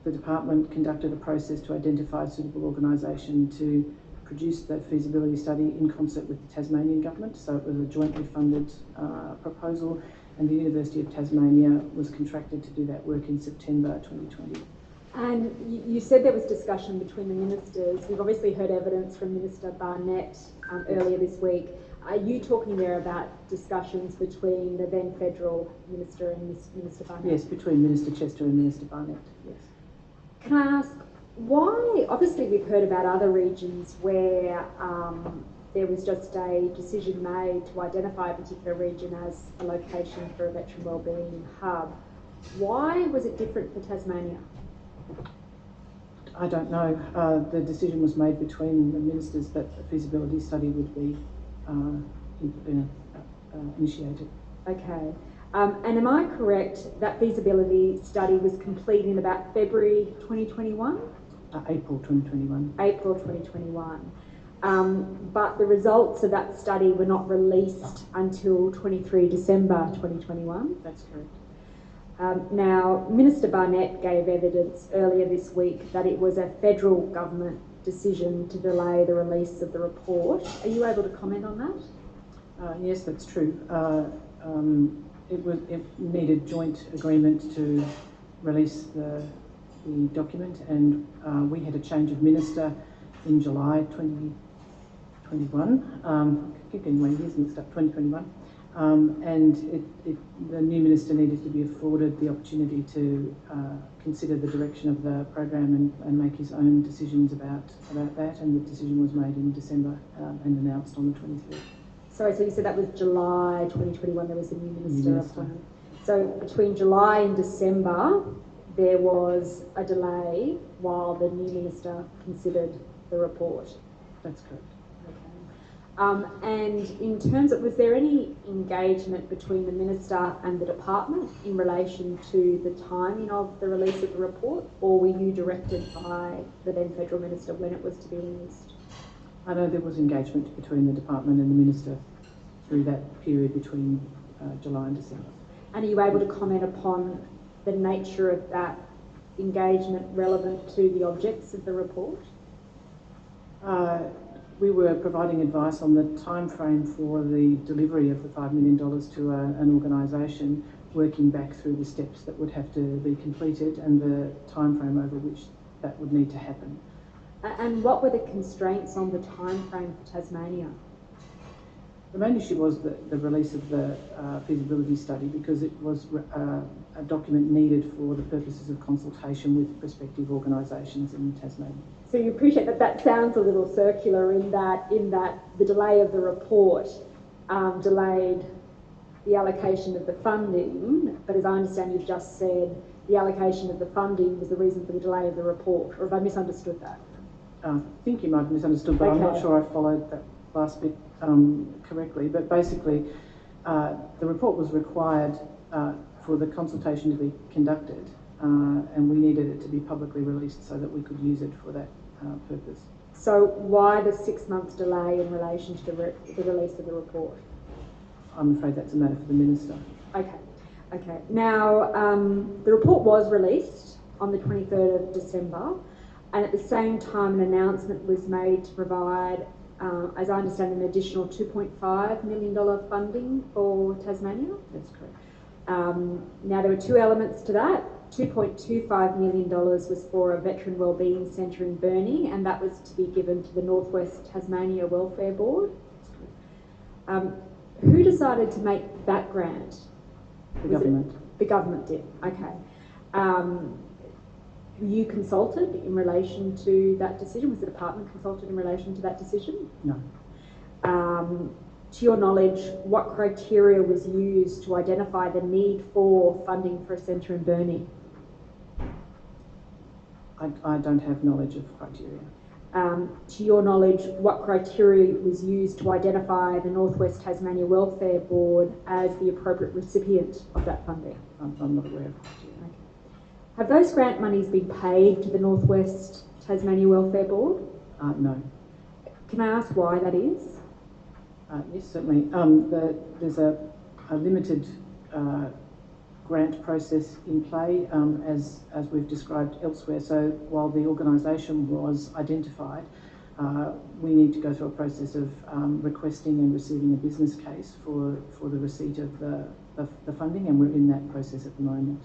the department conducted a process to identify a suitable organisation to produce the feasibility study in concert with the Tasmanian government. So it was a jointly funded proposal, and the University of Tasmania was contracted to do that work in September 2020. And you said there was discussion between the ministers. We've obviously heard evidence from Minister Barnett earlier this week. Are you talking there about discussions between the then Federal Minister and Minister Barnett? Yes, between Minister Chester and Minister Barnett, yes. Can I ask why? Obviously we've heard about other regions where there was just a decision made to identify a particular region as a location for a veteran wellbeing hub. Why was it different for Tasmania? I don't know. The decision was made between the ministers that a feasibility study would be initiated. Okay. And am I correct that feasibility study was complete in about February 2021? April 2021. April 2021. But the results of that study were not released until 23 December 2021. That's correct. Now, Minister Barnett gave evidence earlier this week that it was a federal government decision to delay the release of the report. Are you able to comment on that? Yes, that's true. It needed joint agreement to release the document, and we had a change of minister in July 2021. I keep getting my years mixed up, 2021. And the new minister needed to be afforded the opportunity to consider the direction of the program and make his own decisions about that, and the decision was made in December and announced on the 23rd. Sorry, so you said that was July 2021, there was a new minister appointed. So between July and December, there was a delay while the new minister considered the report. That's correct. And in terms of, was there any engagement between the minister and the department in relation to the timing of the release of the report, or were you directed by the then federal minister when it was to be released? I know there was engagement between the department and the minister through that period between July and December. And are you able to comment upon the nature of that engagement relevant to the objects of the report? We were providing advice on the time frame for the delivery of the $5 million to an organisation, working back through the steps that would have to be completed and the time frame over which that would need to happen. And what were the constraints on the time frame for Tasmania? The main issue was the release of the feasibility study, because it was a document needed for the purposes of consultation with prospective organisations in Tasmania. So you appreciate that that sounds a little circular in that the delay of the report delayed the allocation of the funding, but as I understand you've just said, the allocation of the funding was the reason for the delay of the report, or have I misunderstood that? I think you might have misunderstood, but okay. I'm not sure I followed that last bit correctly. But basically, the report was required for the consultation to be conducted, and we needed it to be publicly released so that we could use it for that purpose. So why the 6 months delay in relation to the release of the report? I'm afraid that's a matter for the minister. Okay. Now, the report was released on the 23rd of December, and at the same time an announcement was made to provide, as I understand, an additional $2.5 million funding for Tasmania. That's correct. Now, there were two elements to that. $2.25 million was for a veteran wellbeing centre in Burnie, and that was to be given to the North West Tasmania Welfare Board. Who decided to make that grant? The government. The government did, okay. You consulted in relation to that decision? Was the department consulted in relation to that decision? No. To your knowledge, what criteria was used to identify the need for funding for a centre in Burnie? I don't have knowledge of criteria. To your knowledge, what criteria was used to identify the North West Tasmania Welfare Board as the appropriate recipient of that funding? I'm not aware of criteria. Okay. Have those grant monies been paid to the North West Tasmania Welfare Board? No. Can I ask why that is? Yes, certainly. There's a limited grant process in play, as we've described elsewhere. So while the organisation was identified, we need to go through a process of requesting and receiving a business case for the receipt of the funding, and we're in that process at the moment.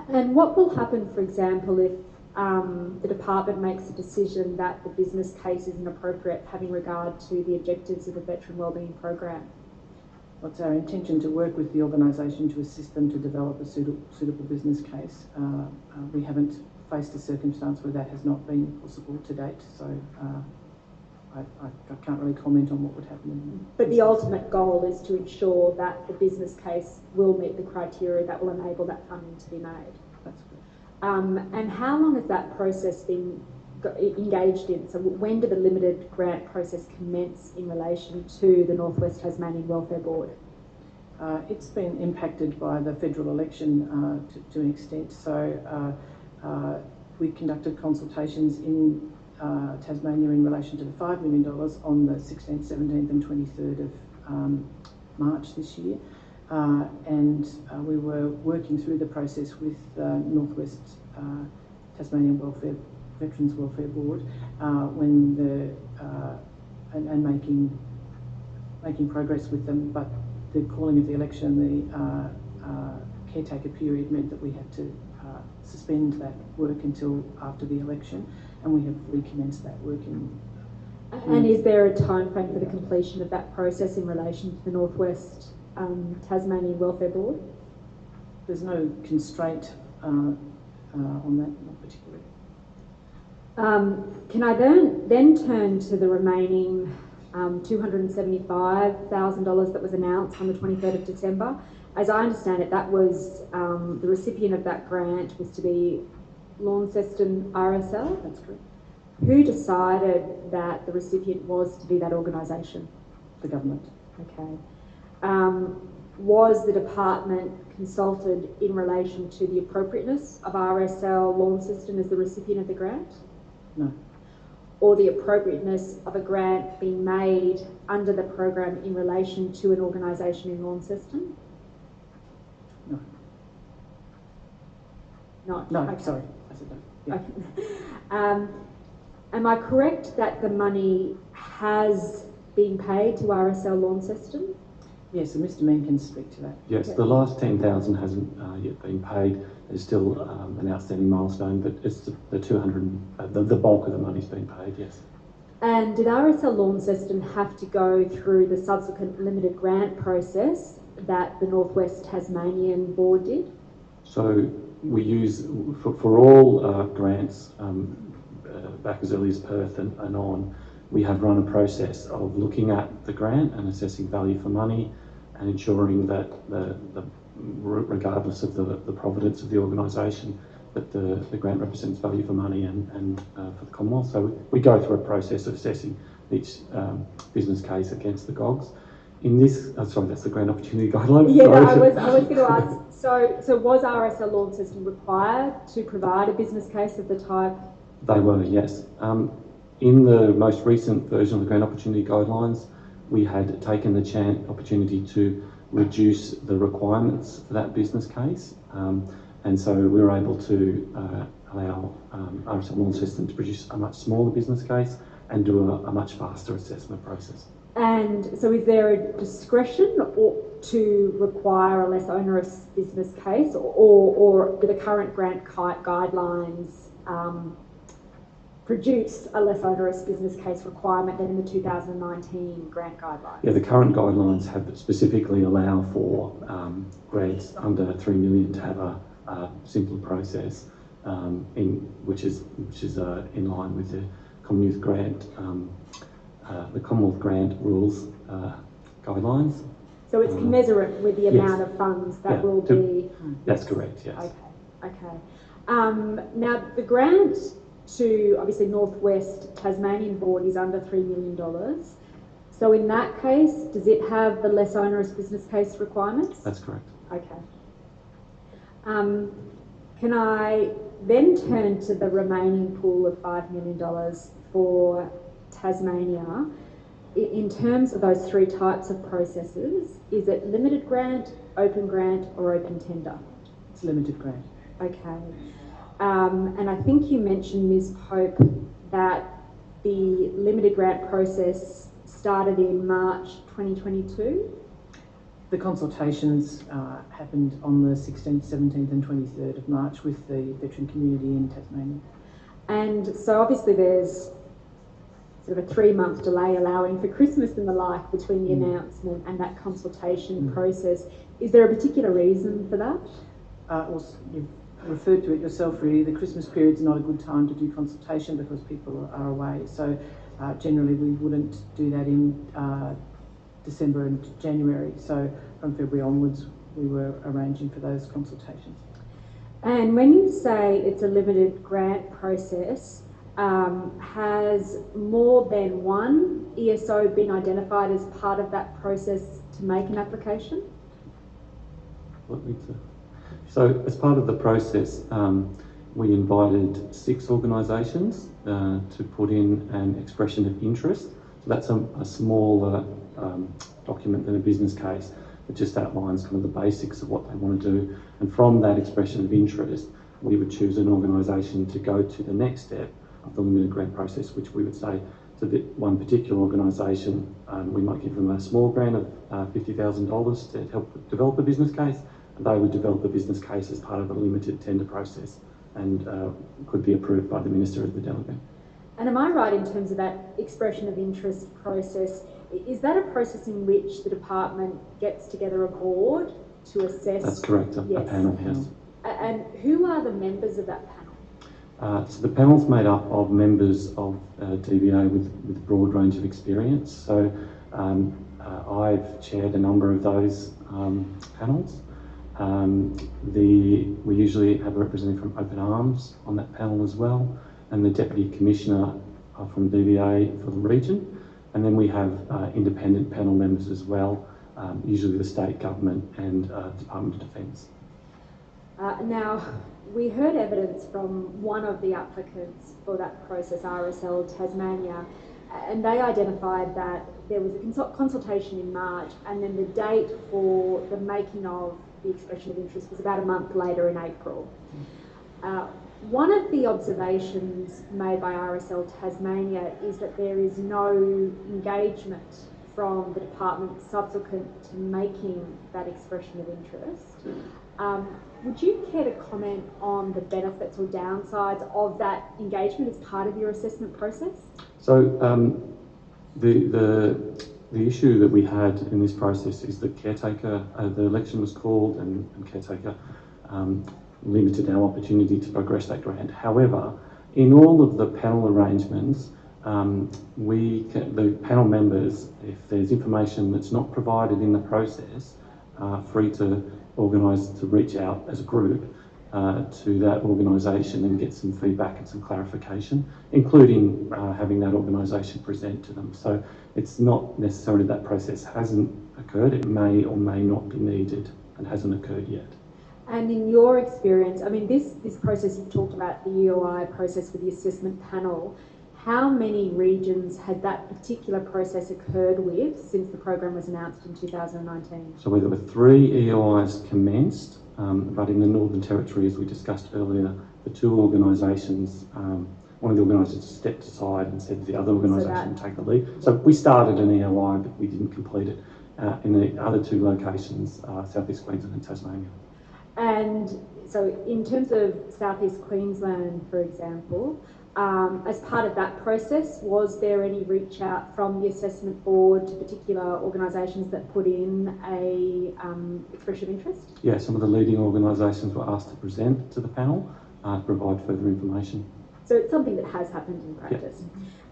And what will happen, for example, if the department makes a decision that the business case isn't appropriate, having regard to the objectives of the Veteran Wellbeing Program? Well, it's our intention to work with the organisation to assist them to develop a suitable business case. We haven't faced a circumstance where that has not been possible to date, so I can't really comment on what would happen. But the ultimate goal is to ensure that the business case will meet the criteria that will enable that funding to be made. That's good. And how long has that process been engaged in? So when did the limited grant process commence in relation to the North West Tasmanian Welfare Board? It's been impacted by the federal election to an extent. So we conducted consultations in Tasmania in relation to the $5 million on the 16th, 17th and 23rd of March this year. And we were working through the process with North West Tasmanian Veterans Welfare Board when and making progress with them, but the calling of the election, the caretaker period, meant that we had to suspend that work until after the election, and we have recommenced that work in. And is there a time frame for the completion of that process in relation to the North West Tasmanian Welfare Board? There's no constraint on that, not particularly. Can I then turn to the remaining $275,000 that was announced on the 23rd of December? As I understand it, that was the recipient of that grant was to be Launceston RSL. That's correct. Who decided that the recipient was to be that organisation? The government. Okay. Was the department consulted in relation to the appropriateness of RSL Launceston as the recipient of the grant? No. Or the appropriateness of a grant being made under the program in relation to an organisation in Launceston? No. Not? No, Okay. sorry. I said no. Yeah. Okay. Am I correct that the money has been paid to RSL Launceston? Yes, so Mr. Mean can speak to that. Yes, the last 10,000 hasn't yet been paid. There's still an outstanding milestone, but it's the 200. The bulk of the money's been paid. Yes. And did RSL Launceston have to go through the subsequent limited grant process that the North West Tasmanian Board did? So we use for all grants back as early as Perth and on. We have run a process of looking at the grant and assessing value for money and ensuring that regardless of the providence of the organisation, that the grant represents value for money and for the Commonwealth. So we go through a process of assessing each business case against the GOGs. In this, sorry, that's the Grant Opportunity Guidelines. Yeah, no, I was going to ask, so was RSL Launceston required to provide a business case of the type? They were, yes. In the most recent version of the Grant Opportunity Guidelines, we had taken the opportunity to reduce the requirements for that business case, and so we were able to allow RSL Launceston to produce a much smaller business case and do a much faster assessment process. And so is there a discretion to require a less onerous business case, or do the current grant guidelines produce a less onerous business case requirement than in the 2019 grant guidelines? Yeah, the current guidelines have specifically allow for grants under $3 million to have a simpler process, which is in line with the Commonwealth Grant rules guidelines. So it's commensurate with the amount of funds that will be. That's correct. Yes. Okay. Now the grant to obviously North West Tasmanian Board is under $3 million. So in that case, does it have the less onerous business case requirements? That's correct. Okay. Can I then turn to the remaining pool of $5 million for Tasmania? In terms of those three types of processes, is it limited grant, open grant or open tender? It's a limited grant. Okay. And I think you mentioned, Ms. Pope, that the limited grant process started in March 2022? The consultations happened on the 16th, 17th and 23rd of March with the veteran community in Tasmania. And so obviously there's sort of a 3-month delay allowing for Christmas and the like between the announcement and that consultation process. Is there a particular reason for that? Well, you've referred to it yourself really. The Christmas period's not a good time to do consultation because people are away. So generally we wouldn't do that in December and January. So from February onwards we were arranging for those consultations. And when you say it's a limited grant process, has more than one ESO been identified as part of that process to make an application? So as part of the process, we invited 6 organisations to put in an expression of interest. So that's a smaller document than a business case. It just outlines kind of the basics of what they want to do. And from that expression of interest, we would choose an organisation to go to the next step of the limited grant process, which we would say to one particular organisation, we might give them a small grant of $50,000 to help develop a business case, and they would develop a business case as part of a limited tender process and could be approved by the Minister as the delegate. And am I right in terms of that expression of interest process? Is that a process in which the department gets together a board to assess? That's correct, a panel, yes. And who are the members of that panel? So the panel's made up of members of DVA with a broad range of experience. So I've chaired a number of those panels. We usually have a representative from Open Arms on that panel as well, and the Deputy Commissioner from DVA for the region. And then we have independent panel members as well, usually the state government and Department of Defence. Now, we heard evidence from one of the applicants for that process, RSL Tasmania, and they identified that there was a consultation in March, and then the date for the making of the expression of interest was about a month later in April. One of the observations made by RSL Tasmania is that there is no engagement from the department subsequent to making that expression of interest. Would you care to comment on the benefits or downsides of that engagement as part of your assessment process? So the issue that we had in this process is that caretaker, the election was called and caretaker limited our opportunity to progress that grant. However, in all of the panel arrangements, the panel members, if there's information that's not provided in the process, are free to organise to reach out as a group to that organisation and get some feedback and some clarification, including having that organisation present to them. So it's not necessarily that process hasn't occurred, it may or may not be needed and hasn't occurred yet. And in your experience, I mean, this process, you've talked about the EOI process with the assessment panel. How many regions had that particular process occurred with since the program was announced in 2019? So there were 3 EOIs commenced, but in the Northern Territory, as we discussed earlier, the 2 organisations, one of the organisations stepped aside and said the other organisation would take the lead. So we started an EOI, but we didn't complete it. In the other 2 locations, South East Queensland and Tasmania. And so in terms of South East Queensland, for example, as part of that process, was there any reach out from the assessment board to particular organisations that put in a expression of interest? Yeah, some of the leading organisations were asked to present to the panel to provide further information. So it's something that has happened in practice.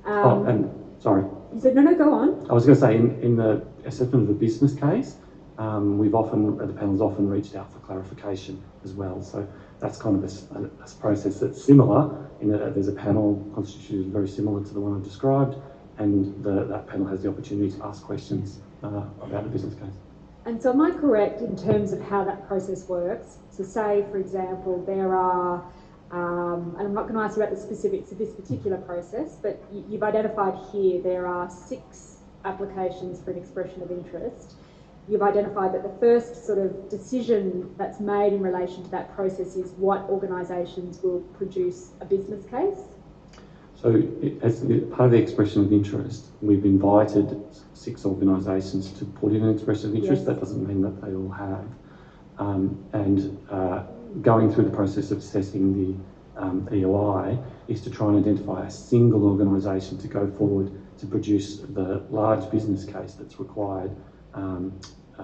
Yeah. Sorry. You said, no, go on. I was going to say, in the assessment of the business case, the panel's often reached out for clarification as well. So that's kind of a process that's similar in that there's a panel constituted very similar to the one I've described, and that panel has the opportunity to ask questions about the business case. And so am I correct in terms of how that process works? So say, for example, there are, and I'm not going to ask you about the specifics of this particular process, but you've identified here there are 6 applications for an expression of interest. you've identified that the first sort of decision that's made in relation to that process is what organisations will produce a business case. So as part of the expression of interest, we've invited 6 organisations to put in an expression of interest. Yes. That doesn't mean that they all have. Going through the process of assessing the EOI is to try and identify a single organisation to go forward to produce the large business case that's required,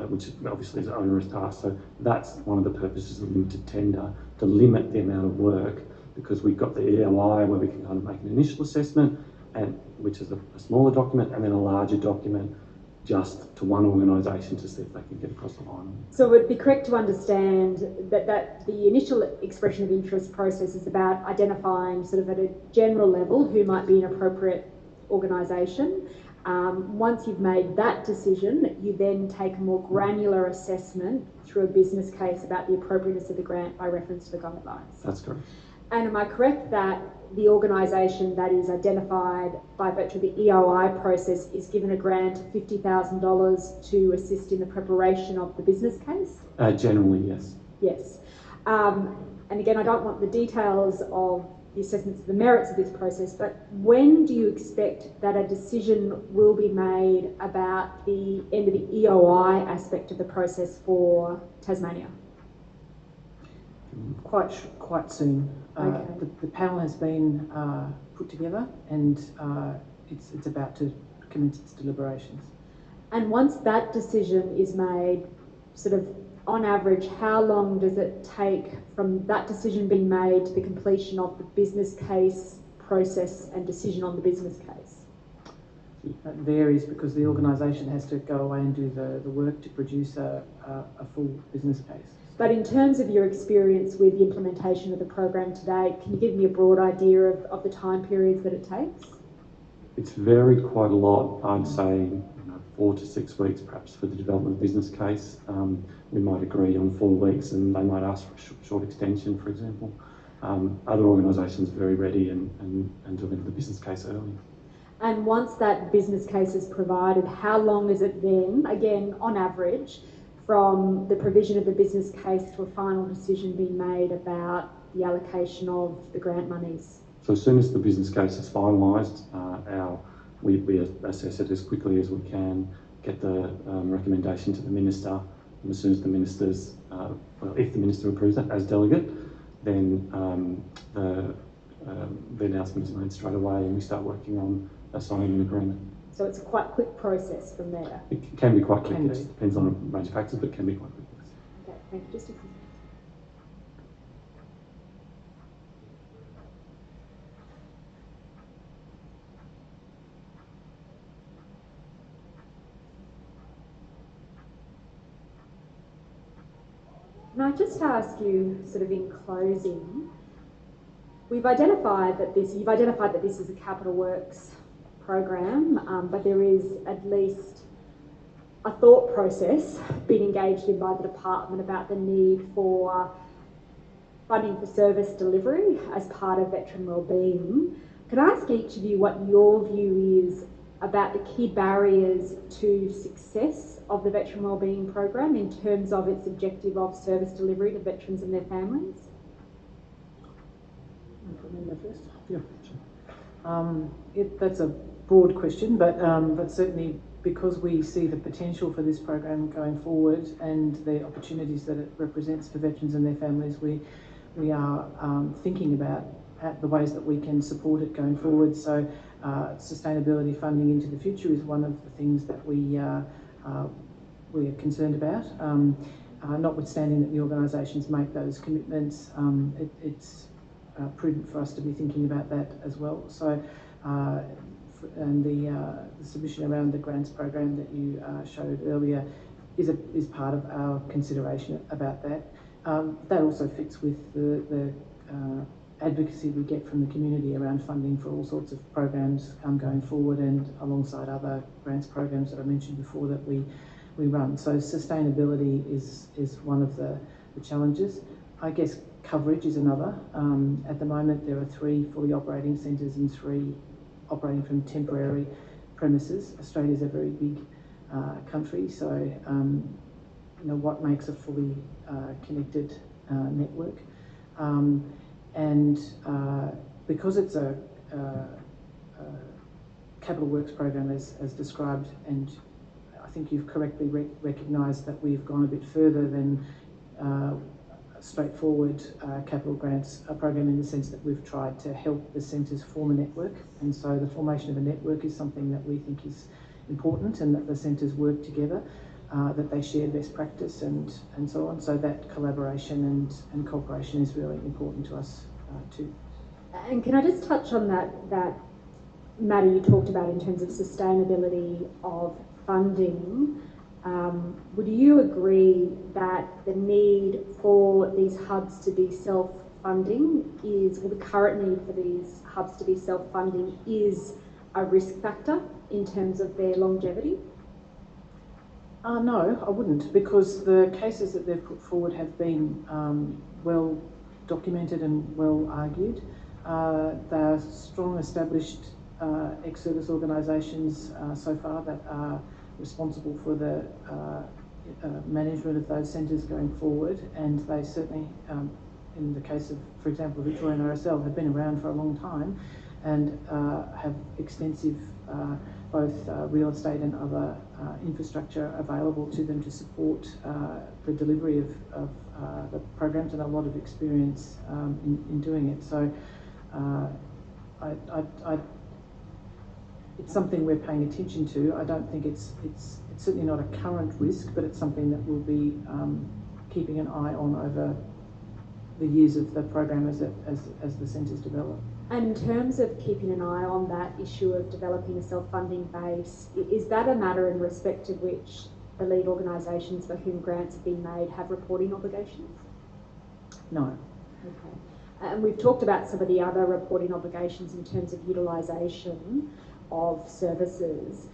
which obviously is an onerous task. So that's one of the purposes of limited tender, to limit the amount of work, because we've got the EOI where we can kind of make an initial assessment, and which is a smaller document, and then a larger document just to one organisation to see if they can get across the line. So it would be correct to understand that the initial expression of interest process is about identifying sort of at a general level who might be an appropriate organisation. Once you've made that decision, you then take a more granular assessment through a business case about the appropriateness of the grant by reference to the guidelines. That's correct. And am I correct that the organisation that is identified by virtue of the EOI process is given a grant of $50,000 to assist in the preparation of the business case? Generally, yes. Yes. And again, I don't want the details of the assessments of the merits of this process, but when do you expect that a decision will be made about the end of the EOI aspect of the process for Tasmania? Quite soon. Okay. The panel has been put together, and it's about to commence its deliberations. And once that decision is made, sort of on average, how long does it take from that decision being made to the completion of the business case process and decision on the business case? That varies because the organisation has to go away and do the work to produce a full business case. But in terms of your experience with the implementation of the program to date, can you give me a broad idea of the time periods that it takes? It's varied quite a lot. I'd say 4 to 6 weeks perhaps for the development of the business case. We might agree on 4 weeks and they might ask for a short extension, for example. Other organisations are very ready and deliver the business case early. And once that business case is provided, how long is it then, again, on average, from the provision of the business case to a final decision being made about the allocation of the grant monies? So as soon as the business case is finalised, we assess it as quickly as we can, get the recommendation to the Minister, and as soon as the Minister's, if the Minister approves it as delegate, then the announcement is made straight away and we start working on signing an agreement. So it's a quite quick process from there. It can be quite quick. It depends on a range of factors, but it can be quite quick. Okay, thank you. Just a second. Can I just ask you, sort of in closing, you've identified that this is a capital works program, but there is at least a thought process being engaged in by the department about the need for funding for service delivery as part of veteran wellbeing. Can I ask each of you what your view is about the key barriers to success of the veteran wellbeing program in terms of its objective of service delivery to veterans and their families? First? Yeah. That's a broad question, but certainly because we see the potential for this program going forward and the opportunities that it represents for veterans and their families, we are thinking about the ways that we can support it going forward. So sustainability funding into the future is one of the things that we are concerned about. Notwithstanding that the organisations make those commitments, it's prudent for us to be thinking about that as well. So, and the submission around the grants program that you showed earlier is part of our consideration about that. That also fits with the advocacy we get from the community around funding for all sorts of programs going forward, and alongside other grants programs that I mentioned before that we run. So sustainability is one of the challenges. I guess coverage is another. At the moment there are 3 fully operating centres and 3 operating from temporary premises. Australia's a very big country. So, you know, what makes a fully connected network? Because it's a capital works program as described, and I think you've correctly recognised that we've gone a bit further than a straightforward capital grants program, in the sense that we've tried to help the centres form a network, and so the formation of a network is something that we think is important, and that the centres work together, that they share best practice and so on. So that collaboration and cooperation is really important to us too. And can I just touch on that matter you talked about in terms of sustainability of funding? Would you agree that the need for these hubs to be self-funding or the current need for these hubs to be self-funding is a risk factor in terms of their longevity? No, I wouldn't, because the cases that they've put forward have been well documented and well argued. They are strong, established ex-service organisations so far that are responsible for the management of those centres going forward, and they certainly, in the case of, for example, Victoria and RSL, have been around for a long time and have extensive both real estate and other infrastructure available to them to support the delivery of the programs, and a lot of experience in doing it. So it's something we're paying attention to. I don't think it's certainly not a current risk, but it's something that we'll be keeping an eye on over the years of the program as the centres develop. And in terms of keeping an eye on that issue of developing a self-funding base, is that a matter in respect to which the lead organisations for whom grants have been made have reporting obligations? No. Okay. And we've talked about some of the other reporting obligations in terms of utilisation of services.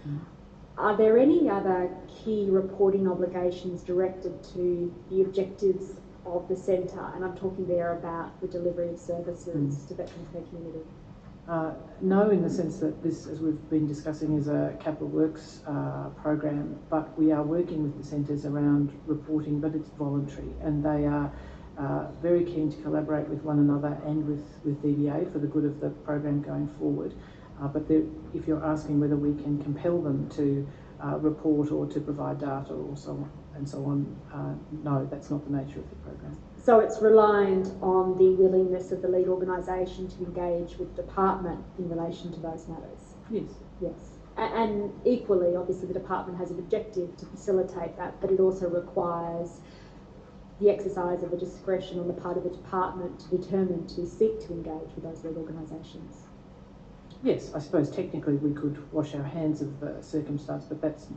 Are there any other key reporting obligations directed to the objectives of the centre? And I'm talking there about the delivery of services to veterans in their community. No, in the sense that this, as we've been discussing, is a capital works program, but we are working with the centres around reporting, but it's voluntary, and they are very keen to collaborate with one another and with DVA for the good of the program going forward. But if you're asking whether we can compel them to report or to provide data or so on and so on, no, that's not the nature of the program. So it's reliant on the willingness of the lead organisation to engage with the department in relation to those matters? Yes. Yes. And equally, obviously, the department has an objective to facilitate that, but it also requires the exercise of a discretion on the part of the department to determine to seek to engage with those lead organisations. Yes, I suppose technically we could wash our hands of the circumstance, but that's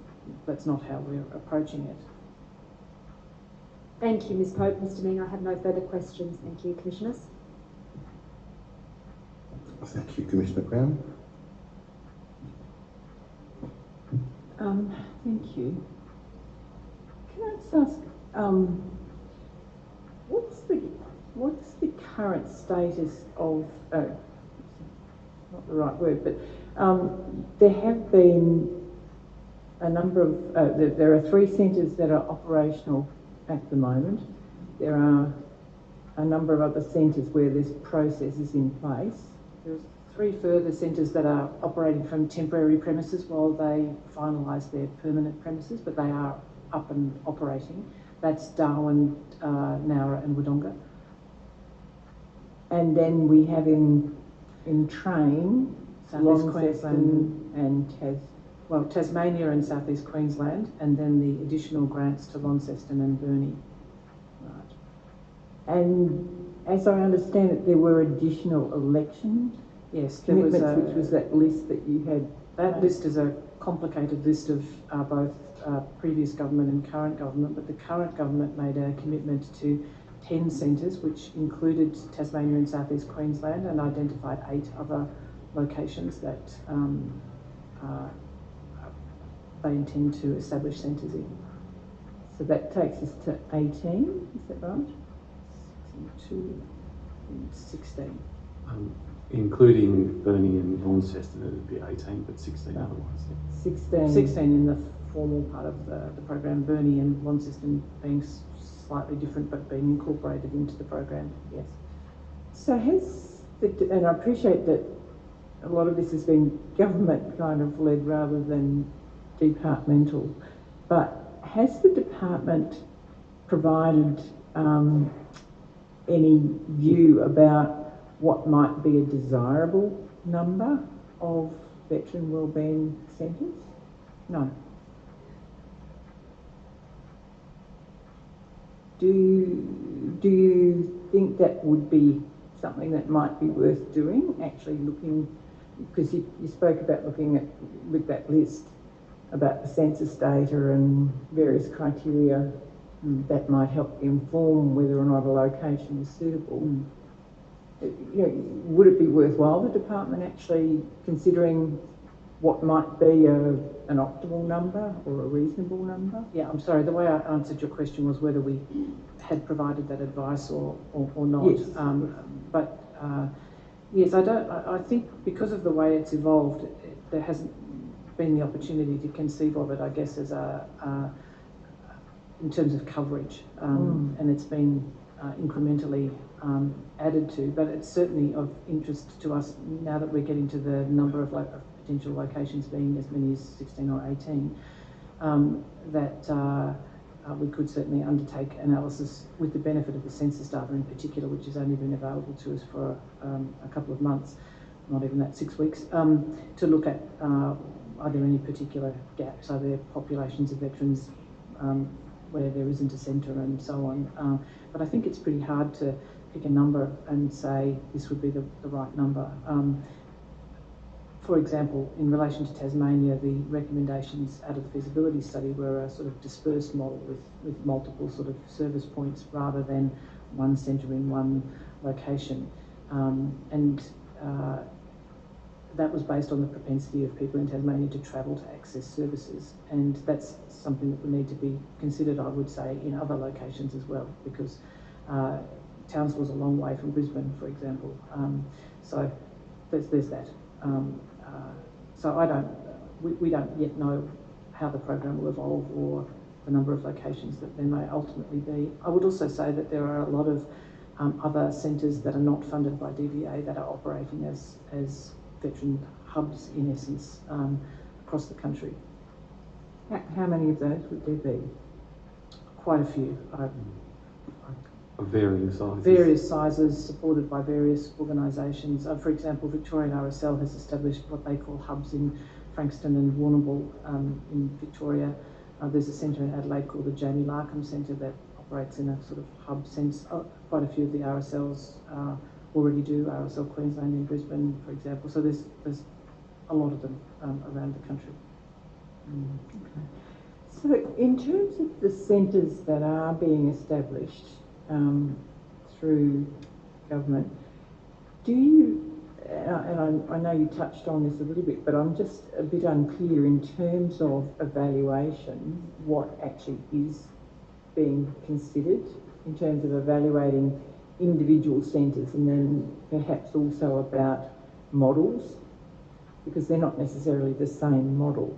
not how we're approaching it. Thank you, Ms Pope. Mr Ming, I have no further questions. Thank you, Commissioners. Thank you, Commissioner Brown. Thank you. Can I just ask, what's the current status of, not the right word, but there have been a number of, there are 3 centres that are operational at the moment. There are a number of other centres where this process is in place. There's 3 further centres that are operating from temporary premises while they finalise their permanent premises, but they are up and operating. That's Darwin, Nowra and Wodonga. And then we have in train, Launceston and Tasmania and South East Queensland, and then the additional grants to Launceston and Burnie. Right. And as I understand it, there were additional election commitments, which was that list that you had. That list is a complicated list of both previous government and current government, but the current government made a commitment to 10 centres, which included Tasmania and South East Queensland, and identified 8 other locations that they intend to establish centres in. So that takes us to 18, is that right? 16. Including Burnie and Launceston, it would be 18, but 16 otherwise. Yeah. 16. 16 in the formal part of the program, Bernie and Launceston being slightly different but being incorporated into the program, yes. So and I appreciate that a lot of this has been government kind of led rather than departmental, but has the department provided any view about what might be a desirable number of veteran wellbeing centres? No. Do you think that would be something that might be worth doing, actually looking, because you spoke about looking at, with that list, about the census data and various criteria that might help inform whether or not a location is suitable. You know, would it be worthwhile the department actually considering what might be an optimal number or a reasonable number? Yeah, I'm sorry, the way I answered your question was whether we had provided that advice or not. Yes. Yes, I think because of the way it's evolved, there hasn't been the opportunity to conceive of it, I guess, as in terms of coverage, and it's been incrementally added to, but it's certainly of interest to us now that we're getting to the number of potential locations being as many as 16 or 18, that we could certainly undertake analysis with the benefit of the census data in particular, which has only been available to us for a couple of months, not even that, 6 weeks, to look at are there any particular gaps, are there populations of veterans where there isn't a centre and so on. But I think it's pretty hard to pick a number and say this would be the right number. For example, in relation to Tasmania, the recommendations out of the feasibility study were a sort of dispersed model with multiple sort of service points rather than one centre in one location. That was based on the propensity of people in Tasmania to travel to access services, and that's something that would need to be considered, I would say, in other locations as well, because Townsville's a long way from Brisbane, for example. So there's that. So we don't yet know how the program will evolve or the number of locations that there may ultimately be. I would also say that there are a lot of other centres that are not funded by DVA that are operating as veteran hubs, in essence, across the country. How many of those would there be? Quite a few. Of varying sizes. Various sizes, supported by various organisations. For example, Victorian RSL has established what they call hubs in Frankston and Warrnambool in Victoria. There's a centre in Adelaide called the Jamie Larkham Centre that operates in a sort of hub sense. Quite a few of the RSLs already do, RSL Queensland in Brisbane, for example. So there's a lot of them around the country. Okay. So in terms of the centres that are being established through government, do you, and I know you touched on this a little bit, but I'm just a bit unclear in terms of evaluation, what actually is being considered in terms of evaluating individual centres, and then perhaps also about models, because they're not necessarily the same model.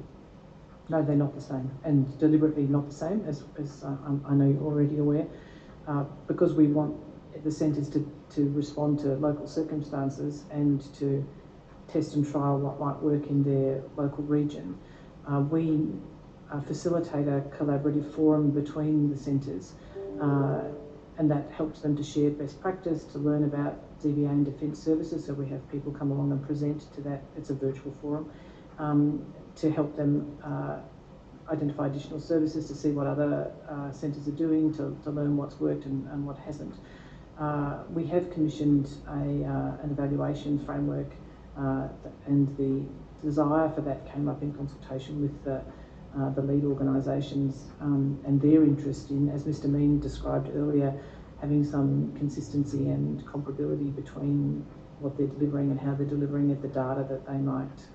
No, they're not the same, and deliberately not the same, as I know you're already aware, because we want the centres to respond to local circumstances and to test and trial what might work in their local region. We facilitate a collaborative forum between the centres, and that helps them to share best practice, to learn about DVA and defence services. So we have people come along and present to that. It's a virtual forum to help them identify additional services, to see what other centres are doing, to learn what's worked and what hasn't. We have commissioned an evaluation framework, and the desire for that came up in consultation with the lead organisations and their interest in, as Mr. Mean described earlier, having some consistency and comparability between what they're delivering and how they're delivering it, the data that they might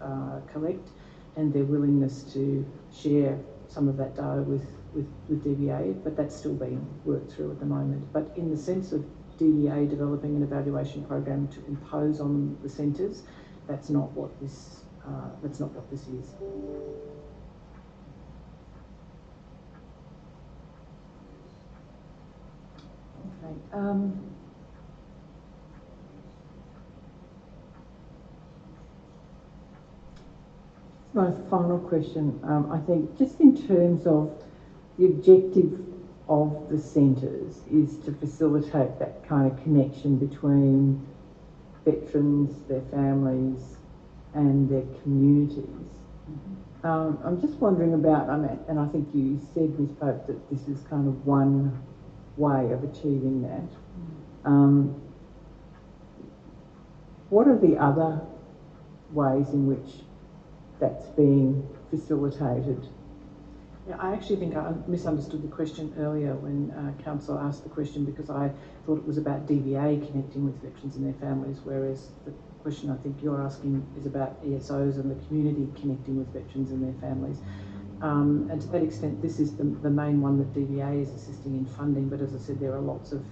collect, and their willingness to share some of that data with DVA, but that's still being worked through at the moment. But in the sense of DVA developing an evaluation program to impose on the centres, that's not what this is. Okay. My final question, I think, just in terms of the objective of the centres is to facilitate that kind of connection between veterans, their families and their communities. I'm just wondering about, and I think you said, Ms Pope, that this is kind of one way of achieving that. What are the other ways in which that's being facilitated? Yeah, I actually think I misunderstood the question earlier when Council asked the question, because I thought it was about DVA connecting with veterans and their families, whereas the question I think you're asking is about ESOs and the community connecting with veterans and their families. And to that extent, this is the main one that DVA is assisting in funding, but as I said, there are lots of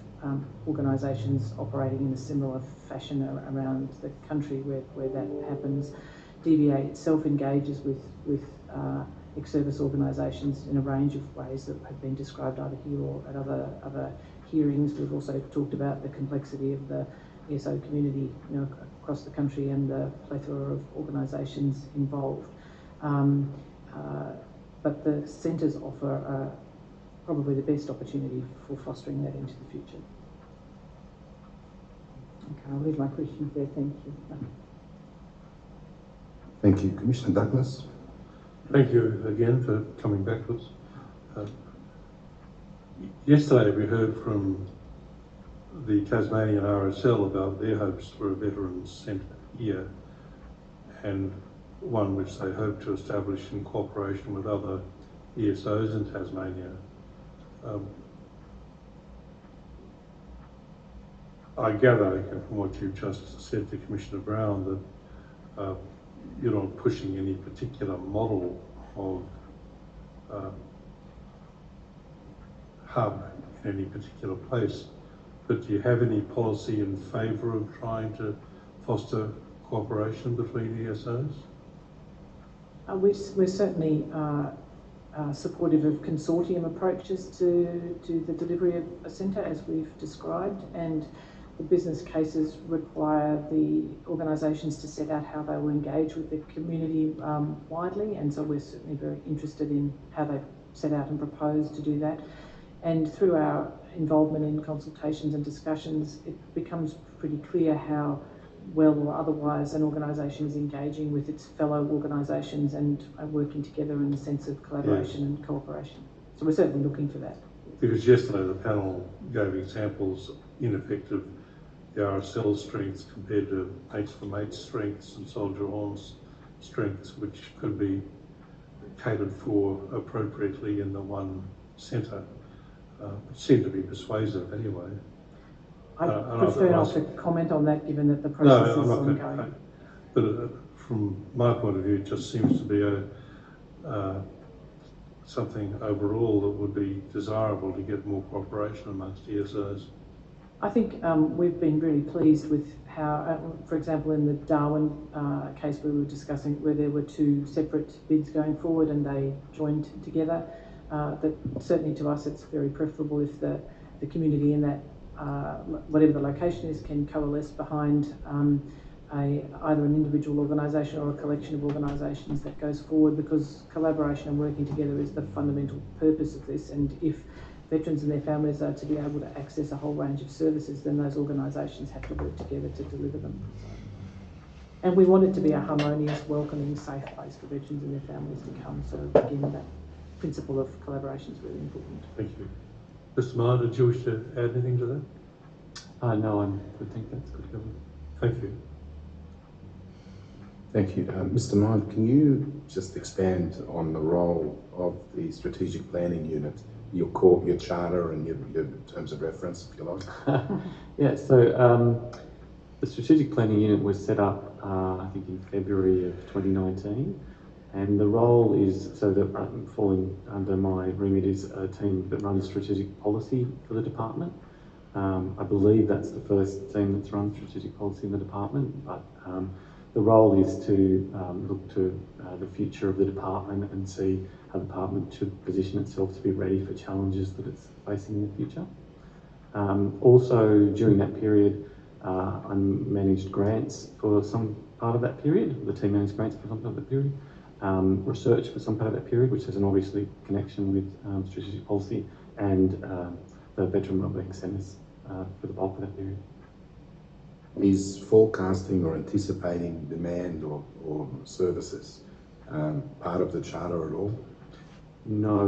organisations operating in a similar fashion around the country where that happens. DVA itself engages with ex-service organisations in a range of ways that have been described either here or at other hearings. We've also talked about the complexity of the ESO community, across the country and the plethora of organisations involved. But the centres offer probably the best opportunity for fostering that into the future. Okay, I'll leave my questions there. Thank you. Thank you. Commissioner Douglas. Thank you again for coming back to us. Yesterday we heard from the Tasmanian RSL about their hopes for a Veterans Centre here, and one which they hope to establish in cooperation with other ESOs in Tasmania. I gather from what you've just said to Commissioner Brown that you're not pushing any particular model of hub in any particular place, but do you have any policy in favour of trying to foster cooperation between ESOs? We're certainly supportive of consortium approaches to the delivery of a centre, as we've described, and the business cases require the organisations to set out how they will engage with the community widely, and so we're certainly very interested in how they set out and propose to do that. And through our involvement in consultations and discussions, it becomes pretty clear how well or otherwise an organisation is engaging with its fellow organisations and working together in the sense of collaboration and cooperation. So we're certainly looking for that. Because yesterday the panel gave examples, in effect, of the RSL strengths compared to Mates for Mates strengths and Soldier On's strengths, which could be catered for appropriately in the one centre. It seemed to be persuasive anyway. I prefer not to comment on that, given that the process is ongoing. But from my point of view, it just seems to be something overall that would be desirable to get more cooperation amongst ESOs. I think we've been really pleased with how, for example, in the Darwin case we were discussing, where there were two separate bids going forward and they joined together, that certainly to us it's very preferable if the community in that, whatever the location is, can coalesce behind either an individual organisation or a collection of organisations that goes forward, because collaboration and working together is the fundamental purpose of this. And if veterans and their families are to be able to access a whole range of services, then those organisations have to work together to deliver them. And we want it to be a harmonious, welcoming, safe place for veterans and their families to come. So again, that principle of collaboration is really important. Thank you. Mr. Miller, did you wish to add anything to that? No, I think that's good covered. Thank you. Thank you. Mr. Mind, can you just expand on the role of the strategic planning unit, your charter and your terms of reference, if you like? Yeah, so the strategic planning unit was set up, I think in February of 2019, and the role is, so that falling under my remit is a team that runs strategic policy for the department. I believe that's the first team that's run strategic policy in the department, but the role is to look to the future of the department and see how the department should position itself to be ready for challenges that it's facing in the future. Also, during that period, I managed grants for some part of that period. The team managed grants for some part of that period. Research for some part of that period, which has an obviously connection with strategic policy, and the veteran wellbeing centres for the bulk of that period. Is forecasting or anticipating demand or services part of the charter at all? No,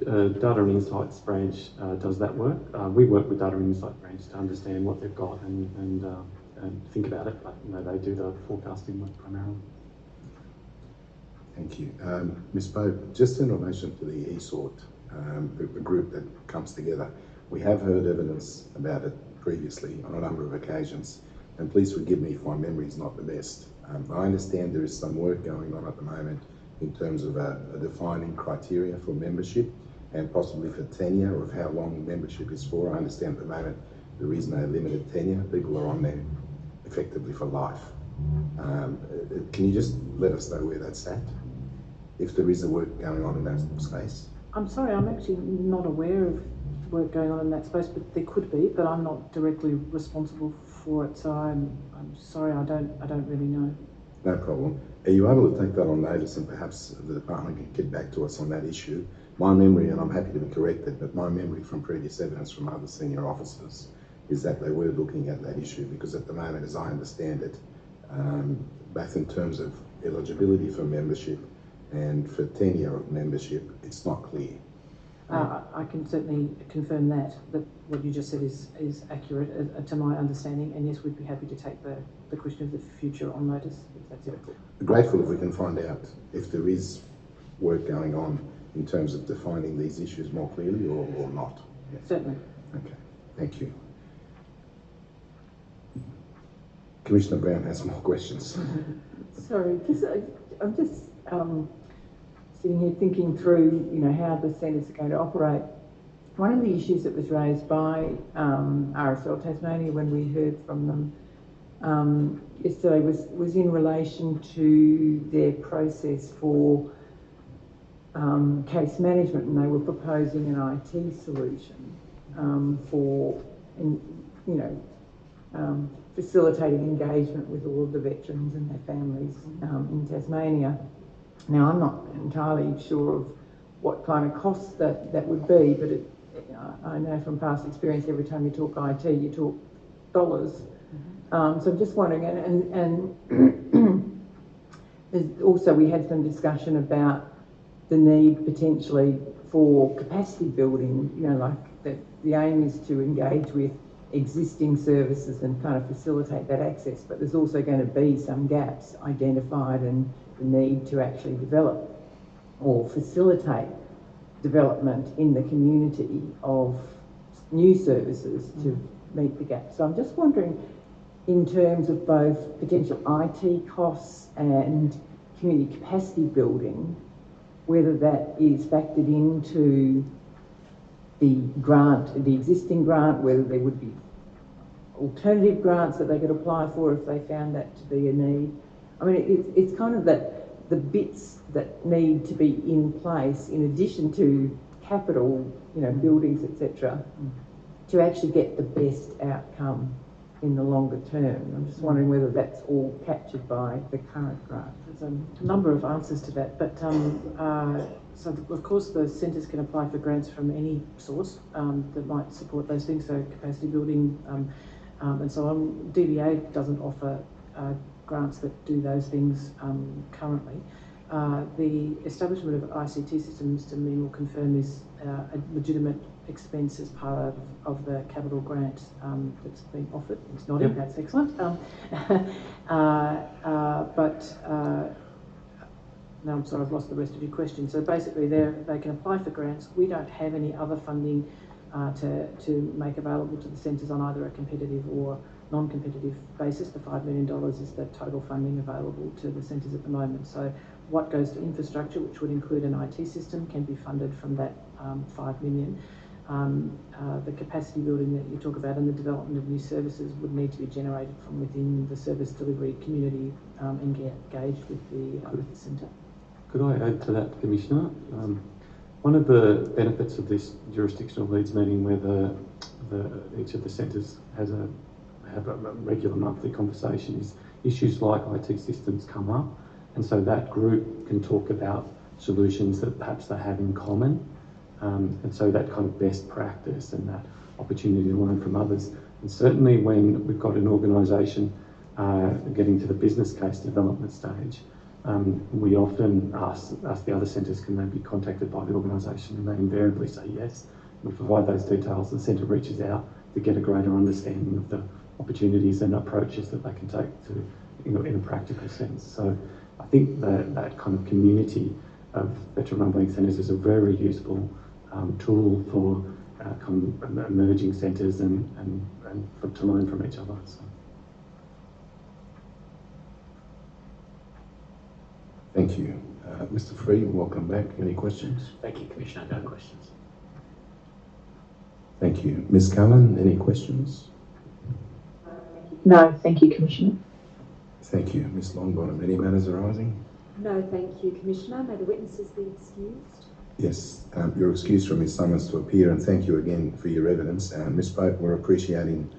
Data and Insights branch does that work. We work with Data and Insights branch to understand what they've got and think about it, but no, they do the forecasting work primarily. Thank you. Ms. Pope, just in relation to the ESORT, the group that comes together, we have heard evidence about it previously on a number of occasions, and please forgive me if my memory is not the best. I understand there is some work going on at the moment in terms of a defining criteria for membership and possibly for tenure of how long membership is for. I understand at the moment there is no limited tenure. People are on there effectively for life. Can you just let us know where that's at, if there is a work going on in that space? I'm sorry, I'm actually not aware of work going on in that space, but there could be, but I'm not directly responsible for it, so I'm sorry, I don't really know. No problem. Are you able to take that on notice and perhaps the department can get back to us on that issue? My memory, and I'm happy to be corrected, but my memory from previous evidence from other senior officers is that they were looking at that issue, because at the moment, as I understand it, both in terms of eligibility for membership and for tenure of membership, it's not clear. I can certainly confirm that what you just said is accurate to my understanding, and yes, we'd be happy to take the question of the future on notice, if that's it. Grateful if we can find out if there is work going on in terms of defining these issues more clearly or not. Yeah. Certainly. Okay, thank you. Commissioner Brown has more questions. Sorry, I'm just sitting here thinking through, how the centres are going to operate. One of the issues that was raised by RSL Tasmania when we heard from them yesterday was in relation to their process for case management, and they were proposing an IT solution for, facilitating engagement with all of the veterans and their families in Tasmania. Now, I'm not entirely sure of what kind of costs that would be, but I know from past experience, every time you talk IT, you talk dollars. So I'm just wondering, and also we had some discussion about the need potentially for capacity building, like that the aim is to engage with existing services and kind of facilitate that access, but there's also going to be some gaps identified and the need to actually develop or facilitate development in the community of new services to meet the gap. So I'm just wondering, in terms of both potential IT costs and community capacity building, whether that is factored into the grant, the existing grant, whether there would be alternative grants that they could apply for if they found that to be a need. I mean, it's kind of the bits that need to be in place in addition to capital, buildings, etc., to actually get the best outcome in the longer term. I'm just wondering whether that's all captured by the current grant. There's a number of answers to that, but so of course the centres can apply for grants from any source that might support those things, so capacity building and so on. DVA doesn't offer grants that do those things currently. The establishment of ICT systems, Mr. Mean will confirm, is a legitimate expense as part of the capital grant that's been offered. It's not in, that's excellent. Now I'm sorry, I've lost the rest of your question. So basically they can apply for grants. We don't have any other funding to make available to the centres on either a competitive or non-competitive basis. The $5 million is the total funding available to the centres at the moment. So what goes to infrastructure, which would include an IT system, can be funded from that $5 million. The capacity building that you talk about and the development of new services would need to be generated from within the service delivery community engaged with the centre. Could I add to that, Commissioner? One of the benefits of this jurisdictional leads meeting, where each of the centres have a regular monthly conversation, is issues like IT systems come up, and so that group can talk about solutions that perhaps they have in common, and so that kind of best practice and that opportunity to learn from others. And certainly when we've got an organisation getting to the business case development stage, we often ask the other centres, can they be contacted by the organisation, and they invariably say yes. We provide those details, the centre reaches out to get a greater understanding of the opportunities and approaches that they can take to, in a practical sense. So I think that kind of community of veteran wellbeing centres is a very useful tool for kind of emerging centres and to learn from each other. So. Thank you. Mr. Free, welcome back. Any questions? Thank you, Commissioner. No questions. Thank you. Ms. Cullen, any questions? No, thank you, Commissioner. Thank you. Ms. Longbottom, any matters arising? No, thank you, Commissioner. May the witnesses be excused. Yes, you're excused from his summons to appear, and thank you again for your evidence. Ms. Pope, we're appreciating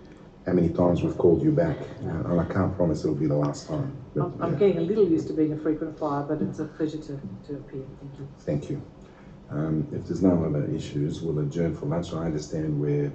how many times we've called you back, and I can't promise it'll be the last time. But, I'm getting a little used to being a frequent flyer, but it's a pleasure to appear. Thank you. Thank you. If there's no other issues, we'll adjourn for lunch. I understand we're